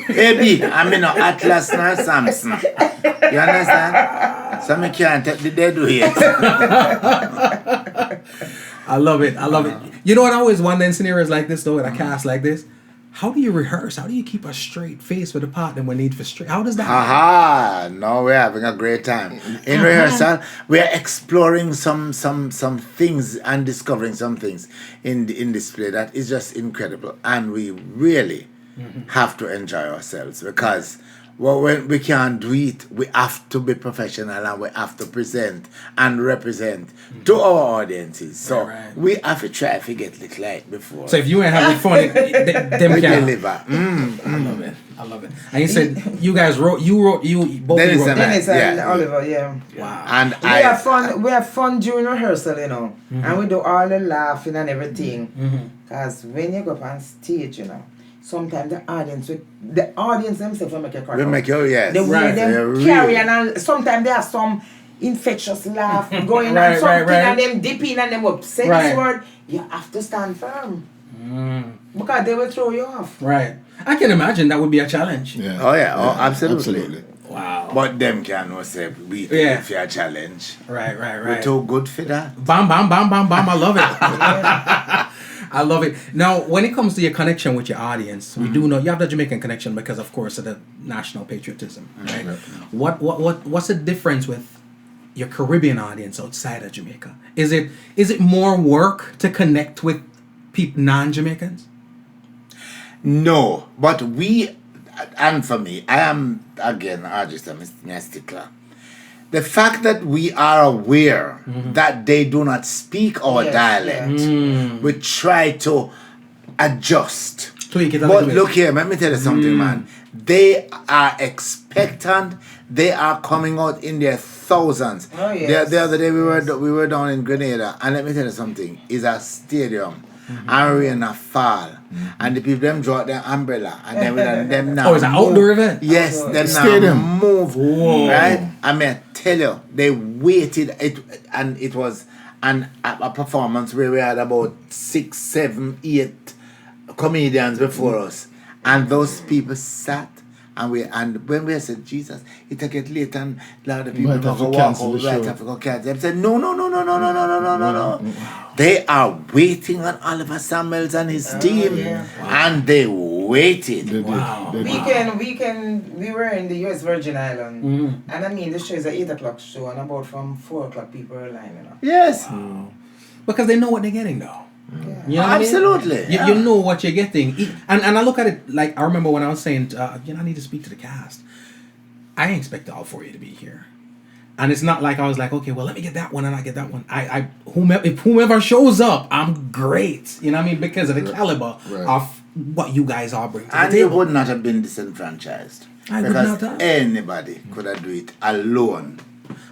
AB, I'm in no Atlas nor Samson. You understand? So me can't take the dead weight. I love it. You know what? I always wonder in scenarios like this, though, in a cast like this, how do you rehearse? How do you keep a straight face with a partner when need for straight? How does that happen? Aha! No, we're having a great time. In rehearsal, we're exploring some things and discovering some things in this play that is just incredible. And we really have to enjoy ourselves because when we can't do it, we have to be professional and we have to present and represent to our audiences. So Right. we have to try to get it like before. So if you ain't having fun, them we can. deliver. I love it. And you said you guys wrote, you both Dennis wrote and that. Dennis and Oliver, yeah. Wow. And We have fun. We have fun during rehearsal, and we do all the laughing and everything. Cause when you go up on stage, sometimes the audience themselves will make you cry. we make you, yes. The way Right. them They're carry real. and sometimes they have some infectious laugh going on, Right, something right. and them dipping and them up. Say Right. this word, you have to stand firm. Because they will throw you off. Right. I can imagine that would be a challenge. Yeah. Oh, yeah. Oh, absolutely. Wow. But them can no say we Yeah. if a challenge. Right. We're too good for that. Bam, bam, bam, bam, bam. I love it. I love it. Now, when it comes to your connection with your audience, we do know you have the Jamaican connection because, of course, of the national patriotism, right? What's the difference with your Caribbean audience outside of Jamaica? Is it more work to connect with people non-Jamaicans? No, but and for me, I am again just a stickler. The fact that we are aware that they do not speak our Yes, dialect, we try to adjust. Tweak it a But little bit. look here, let me tell you something, man. They are expectant. They are coming out in their thousands. Oh, yes. The other day we were down in Grenada, and let me tell you something. It's a stadium, and rain a fall, and the people them draw their umbrella, and then them now. Oh, it's an outdoor event? Yes, them Stadium. now move. Whoa. Right? I mean, tell you, they waited and it was a performance where we had about 6, 7, 8 comedians before us, and those people sat. And when we said, Jesus, it'll get late and a lot of people Might have go to walk cancel over, the right, show. have to go cancel. They said, no. They are waiting on Oliver Samuels and his team. yeah. And they waited. They did. Wow. They did. We were in the US Virgin Island, and I mean, the show is an 8 o'clock show, and about from 4 o'clock people are lining up. Yes. Because they know what they're getting, though. Yeah. You know what I mean? Absolutely. You know what you're getting. And I look at it like, I remember when I was saying, I need to speak to the cast. I didn't expect all 4 of you to be here. And it's not like I was like, okay, well, let me get that one and I get that one. If whomever shows up, I'm great. You know what I mean? Because of the caliber of what you guys all bring to the And you table. would not have been disenfranchised. I would because not have. anybody could have do it alone.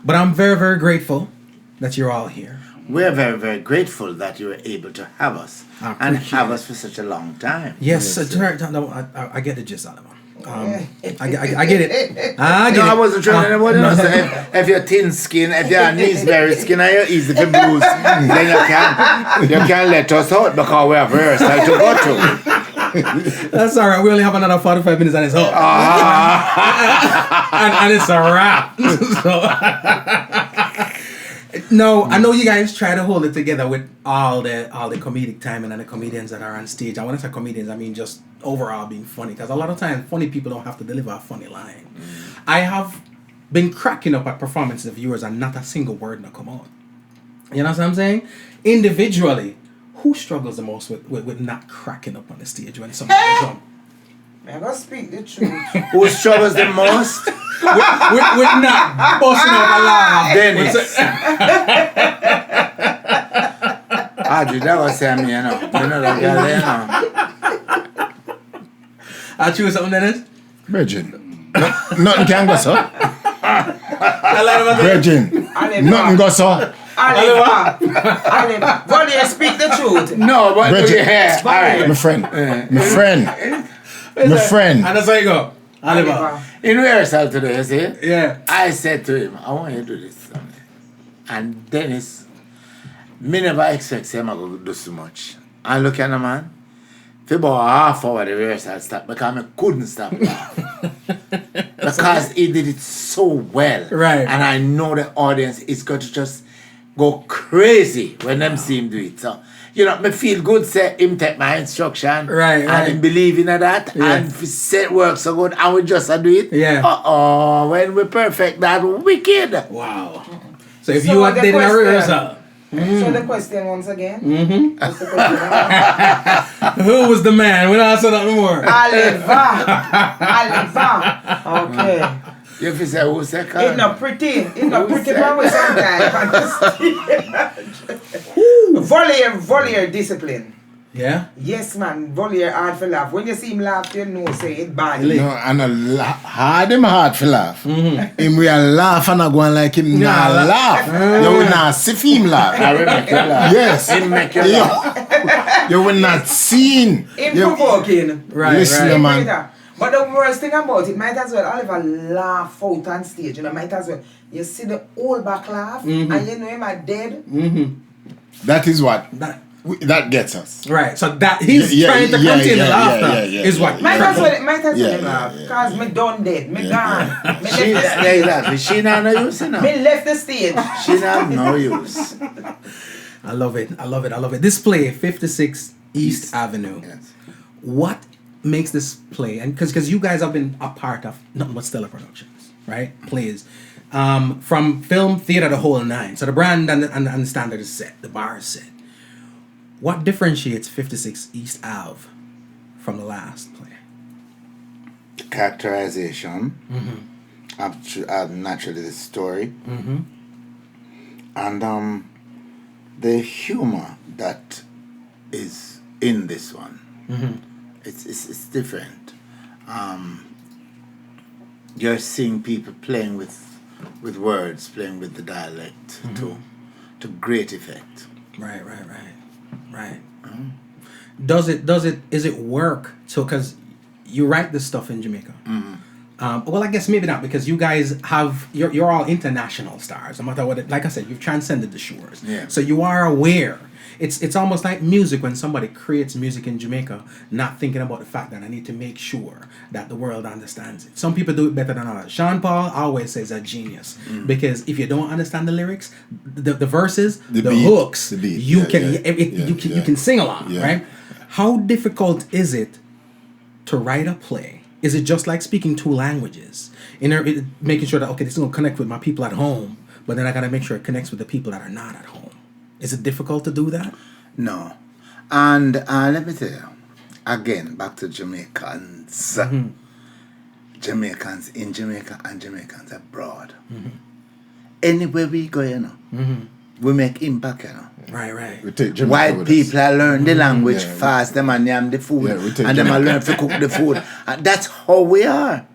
But I'm very, very grateful that you're all here. We're very, very grateful that you were able to have us I and appreciate have it. us for such a long time. Yes, I get the gist out of it. I get it. I get No, it. I wasn't trying to anybody else. If you're thin skin, if you're Neesberry skin and you're easy to bruise, then you can let us out because we have rehearsal to go to. That's all right. We only have another 45 minutes and it's up. and it's a wrap. No, I know you guys try to hold it together with all the comedic timing and the comedians that are on stage. I want to say comedians, I mean just overall being funny. Because a lot of times, funny people don't have to deliver a funny line. I have been cracking up at performances of yours and not a single word not come out. You know what I'm saying? Individually, who struggles the most with not cracking up on the stage when something goes on? I'm gonna speak the truth. Who struggles the most? We're not busting out a laugh. Dennis. Audrey, that was saying me, you know. You know that girl, you know. I choose something, Dennis. Virgin. Nothing can go, sir. Virgin. Oliver. Nothing go, sir. Oliver. Well, you speak the truth. No, but Bridget. yeah. All right. My friend. My friend. My friend. And that's how you go. Oliver. Oliver. In rehearsal today, you see? Yeah. I said to him, I want you to do this. Something. And Dennis, me never expect him to do so much. And look at the man. For about half hour the rehearsal stopped because I couldn't stop laughing. Because he did it so well. Right. And I know the audience is going to just go crazy when them see him do it. So, you know, me feel good say him take my instruction. Right, And him believe in that. Yeah. And if he say it works so good and we just do it. Yeah. When we perfect that wicked. Wow. So if So you are the dating a question- rehearsal, So the question once again. What's the question? who was the man? We don't answer nothing more. Oliver. Okay. If you say who say It's not pretty. It's not pretty said for me sometimes. Voliere discipline. Yeah. Yes, man. Voliere hard for laugh. When you see him laugh, you know say it bad. No, and hard him hard for laugh. Him we a laugh and I go on like him nah laugh. You will not see him laugh. I will make you laugh. Yes. Him make you laugh. You will not see him. Him provoking. Right. Listen, right. man. But the worst thing about it, might as well Oliver laugh out on stage. You know, might as well. You see the whole back laugh, and you know him are dead. That is what That gets us. right. So that he's trying to contain the laughter is what. Might as well Yeah, laugh. yeah. Cause me done dead. Me gone. Me She left they laugh. She not no use the, now. me left the stage. She not no use. I love it. I love it. I love it. This play, 56 East Avenue. Yes. What makes this play, and because you guys have been a part of nothing but stellar productions, right? Plays. From film, theater, the whole nine. So the brand and the standard is set. The bar is set. What differentiates 56 East Ave from the last play? Characterization. Naturally the story. And the humor that is in this one. It's different. You're seeing people playing with words, playing with the dialect to great effect. Right. Is it work? So, because you write this stuff in Jamaica. Well, I guess maybe not, because you guys you're all international stars. No matter what, like I said, you've transcended the shores. Yeah. So you are aware. It's almost like music when somebody creates music in Jamaica, not thinking about the fact that I need to make sure that the world understands it. Some people do it better than others. Sean Paul always says a genius, because if you don't understand the lyrics, the verses, the beat, hooks, the beat. you Yeah, you can sing along, Yeah. right? How difficult is it to write a play? Is it just like speaking two languages? Making sure that, okay, this is going to connect with my people at home, but then I got to make sure it connects with the people that are not at home. Is it difficult to do that? No. And let me tell you, again, back to Jamaicans. Jamaicans in Jamaica and Jamaicans abroad. Anywhere we go, you know, we make impact, you know. Right. We take Jamaica White with people us. are learn the language Yeah, fast, them and yam the food, Yeah, we take and them Jamaica. and learn to cook the food. And that's how we are.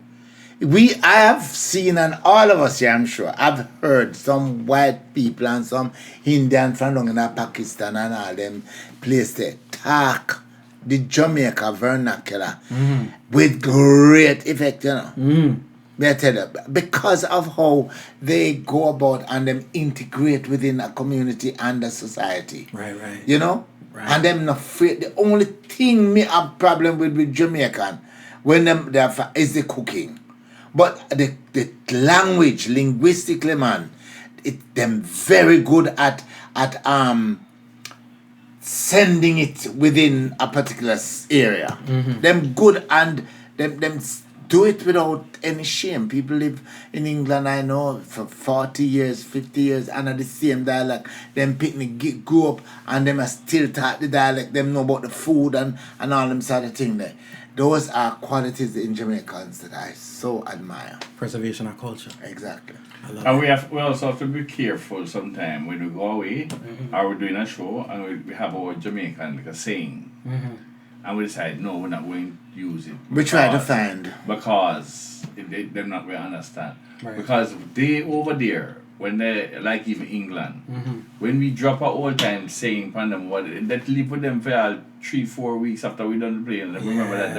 I have seen, and all of us here, I'm sure, I've heard some white people and some Indian from down in Pakistan and all them places there talk the Jamaica vernacular with great effect, you know. May I tell you, because of how they go about and them integrate within a community and a society. Right. You know? Right. And them not afraid. The only thing me have problem with Jamaican when is the cooking. But the language, linguistically, man, them very good at sending it within a particular area. Them good, and them do it without any shame. People live in England, I know, for 40 years, 50 years, and at the same dialect. Them picnic grew up, and them are still talk the dialect. Them know about the food and all them sort of thing there. those are qualities in Jamaicans that I so admire. Preservation of culture. Exactly. I love And it. we also have to be careful sometimes when we go away or we're doing a show and we have our Jamaican like a saying. And we decide, no, we're not going to use it. We try to find. Because they're not going to understand. Right. Because they over there, when they, like even England, when we drop our old time saying from them, that live with them for 3-4 weeks after we done the play, and they remember that.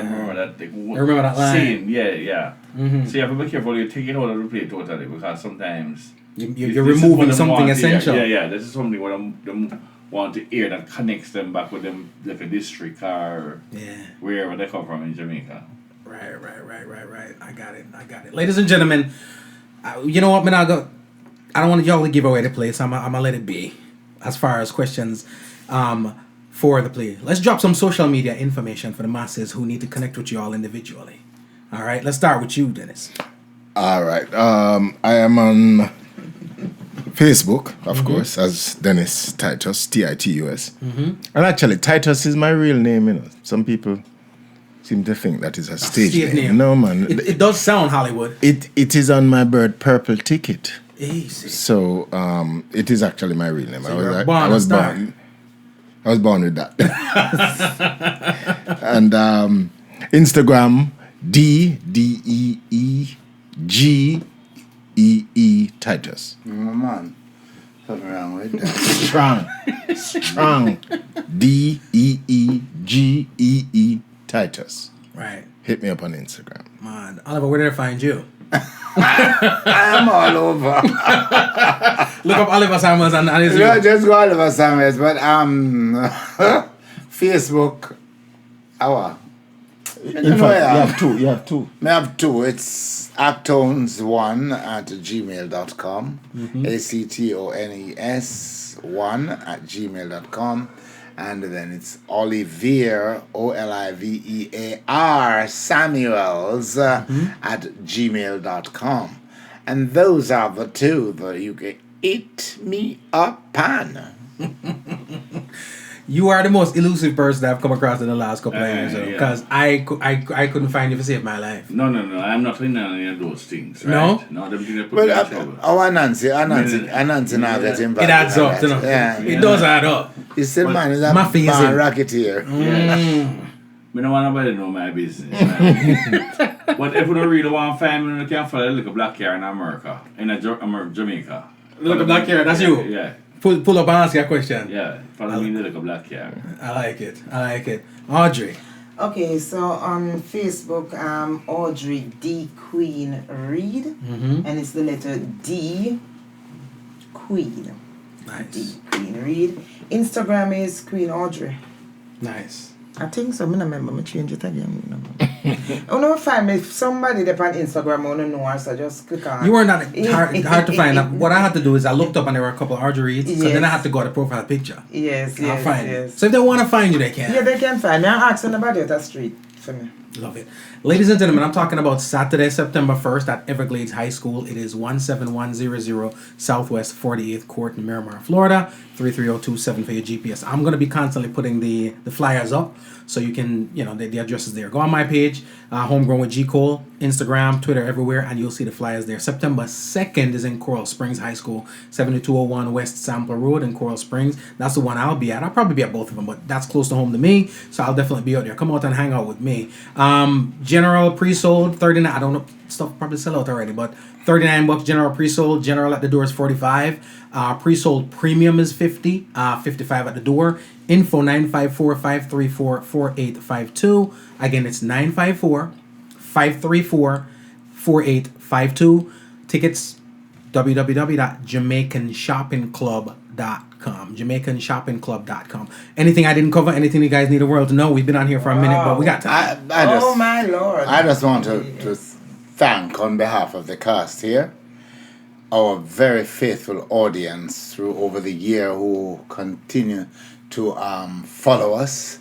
They remember that line. Saying, yeah. So you have to be careful, you take it out of the play totally, because sometimes You're removing something essential. Yeah, this is something what them want to hear that connects them back with them, like a district or wherever they come from in Jamaica. Right. I got it. Ladies and gentlemen, you know what, man? I don't want y'all to give away the place. I'm gonna let it be as far as questions for the play. Let's drop some social media information for the masses who need to connect with you all individually. All right, let's start with you, Dennis. All right. I am on Facebook, of course, as Dennis Titus, Titus. And actually, Titus is my real name. You know, some people seem to think that is a stage name. No, man. It does sound Hollywood. It is on my bird purple ticket. Easy. So it is actually my real name. So I was born with that. And Instagram DEEGEE Titus. Oh, man. Something wrong with that. Strong. DEEGEE Titus. Right. Hit me up on Instagram. Man, Oliver, where did I find you? I am all over. Look up Oliver Summers and his No, just go Oliver Summers, but Facebook, In fact, you have two. I have two. It's actones1@gmail.com. ACTONES1@gmail.com. And then it's Olivier, OLIVEAR, Samuels @gmail.com. And those are the two that you can eat me up on. You are the most elusive person I've come across in the last couple of years, yeah. because I couldn't find you to save my life. No, I'm not in any of those things, right? No? No, them things that put Well, me in trouble. Nancy now gets involved. It adds up, you know. Yeah. It does add up. You still man is a Mafia. bad racketeer. Me don't want nobody to know my business, man. But if you don't really want to find me, you can follow the little black hair in America, in Jamaica. Look at black hair, that's you. Yeah. Pull up and ask your question. Yeah, follow me in the little black hair. I like it. Audrey. Okay, so on Facebook, Audrey D Queen Reed, and it's the letter D Queen. Nice. D Queen Reed. Instagram is Queen Audrey. Nice. I think so. I don't remember. I change it again. I don't find me if somebody there on Instagram I don't know her, so just click on. You were not hard to find. What I had to do is I looked up and there were a couple of Audrey Reeds, so then I had to go to the profile picture. Yes, I'll find yes. it. So if they want to find you, they can. Yeah, they can find me. I'm asking about it at the street for me. Love it. Ladies and gentlemen, I'm talking about Saturday, September 1st at Everglades High School. It is 17100 Southwest 48th Court in Miramar, Florida. 33027 for your GPS. I'm going to be constantly putting the flyers up so you can, the address is there. Go on my page, Homegrown with G. Cole, Instagram, Twitter, everywhere, and you'll see the flyers there. September 2nd is in Coral Springs High School, 7201 West Sampler Road in Coral Springs. That's the one I'll be at. I'll probably be at both of them, but that's close to home to me, so I'll definitely be out there. Come out and hang out with me. General pre-sold, 39. I don't know, stuff probably sell out already, but $39 general pre-sold. General at the door is $45. Pre-sold premium is $50. $55 at the door. Info 954-534-4852. Again, it's 954-534-4852. Tickets www.JamaicanShoppingClub.com. JamaicanShoppingClub.com. Anything I didn't cover? Anything you guys need the world to know? We've been on here for a minute, but we got time. Oh my Lord! I just want to thank on behalf of the cast here our very faithful audience through over the year who continue to follow us,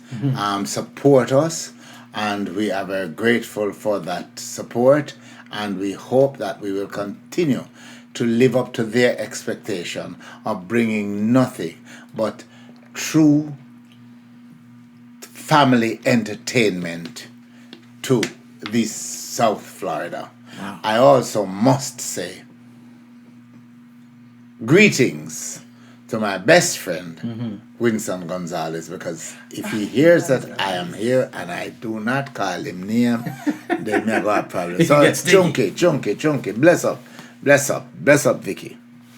support us, and we are very grateful for that support, and we hope that we will continue to live up to their expectation of bringing nothing but true family entertainment to this South Florida, I also must say greetings to my best friend, Winston Gonzalez, because if he hears that I am here and I do not call him name, then me I got a problem. So it's Chunky. Bless up, Vicky.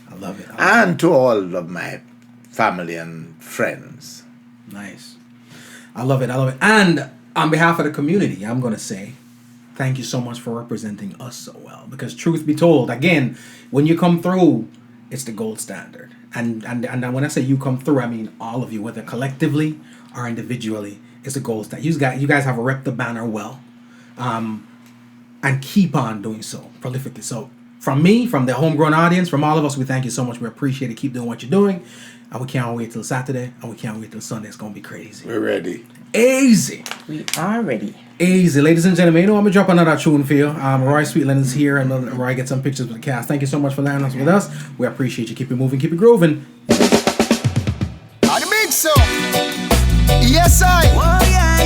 I love it. And to all of my family and friends. Nice. I love it. And on behalf of the community, I'm going to say thank you so much for representing us so well. Because truth be told, again, when you come through, it's the gold standard. And when I say you come through, I mean all of you, whether collectively or individually, it's the gold standard. You guys have repped the banner well. And keep on doing so prolifically. So from me, from the Homegrown audience, from all of us, we thank you so much. We appreciate it. Keep doing what you're doing. And we can't wait till Saturday. And we can't wait till Sunday. It's going to be crazy. We're ready. Easy. We are ready. Easy. Ladies and gentlemen, I'm going to drop another tune for you. Roy Sweetland is here, and Roy get some pictures with the cast. Thank you so much for landing us with us. We appreciate you. Keep it moving. Keep it grooving. The big song. Yes, I. Oh, yeah.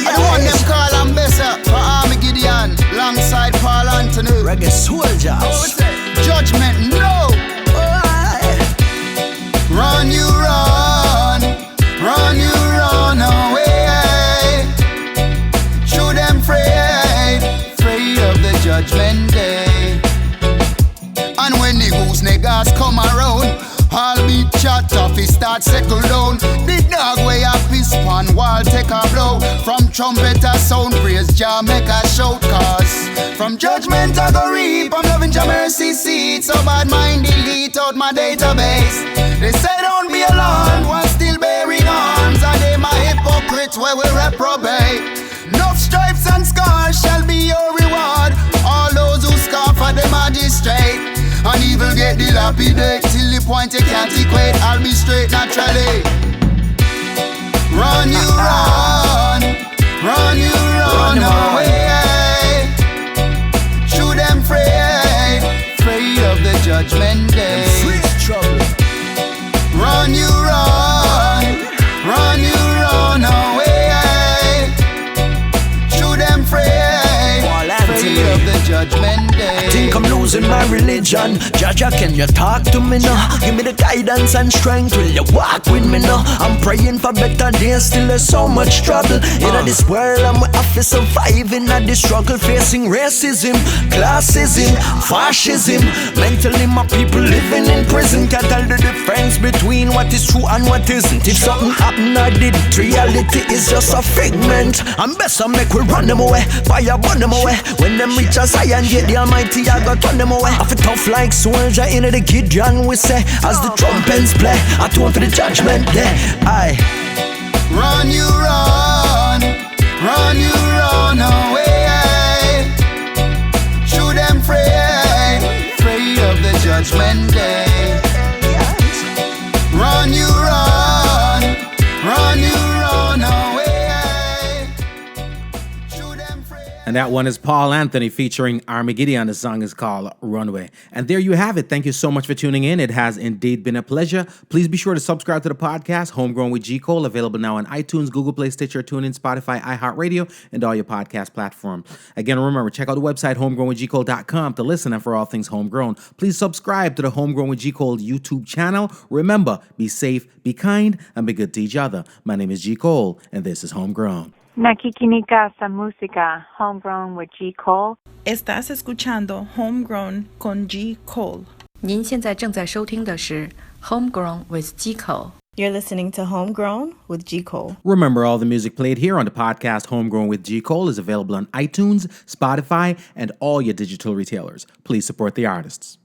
I want them call Ambassador for Army Gideon, alongside Paul Anthony. Reggae soldiers. Judgment, no. Run, you run away. Show them afraid of the judgment day. And when the goose niggas come around, all beat chat off, he start settle down. The dog way up his pan wall take a blow. From trumpeter sound praise Jah make a shout. Cause from judgment I go reap, I'm loving Jah mercy seat. So bad mind delete out my database. They say don't be alarmed while still bearing arms. And they my hypocrites where we reprobate. Enough stripes and scars shall be your reward. All those who scoff at the magistrate. And evil get dilapidate till the point you can't equate. I'll be straight naturally. Run away. Shoot them afraid of the judgment day. Run away. Shoot them afraid of the judgment day. I think I'm losing my religion. Jaja, can you talk to me now? Give me the guidance and strength. Will you walk with me now? I'm praying for better days. Still there's so much trouble in this world. I'm have to survive in this struggle, facing racism, classism, fascism. Mentally my people living in prison can't tell the difference between what is true and what isn't. If something happened I did, reality is just a figment. I'm best I make we run them away, fire burn them away. When them reach us high and get the Almighty, I got turn them away. I feel tough like soldier in the Gideon, we say. As the trumpets play, I turn for the judgment day. Aye. Run away. Shoot them afraid of the judgment day. Run away. Shoot them afraid. And that one is Paul Anthony featuring Armageddon. The song is called Runway. And there you have it. Thank you so much for tuning in. It has indeed been a pleasure. Please be sure to subscribe to the podcast, Homegrown with G. Cole, available now on iTunes, Google Play, Stitcher, TuneIn, Spotify, iHeartRadio, and all your podcast platforms. Again, remember, check out the website, homegrownwithgcole.com, to listen and for all things homegrown. Please subscribe to the Homegrown with G. Cole YouTube channel. Remember, be safe, be kind, and be good to each other. My name is G. Cole, and this is Homegrown. Nakikinika sa música, Homegrown with G. Cole. Estás escuchando Homegrown con G. Cole. 您现在正在收听的是 Homegrown with G. Cole. You're listening to Homegrown with G. Cole. Remember, all the music played here on the podcast Homegrown with G. Cole is available on iTunes, Spotify, and all your digital retailers. Please support the artists.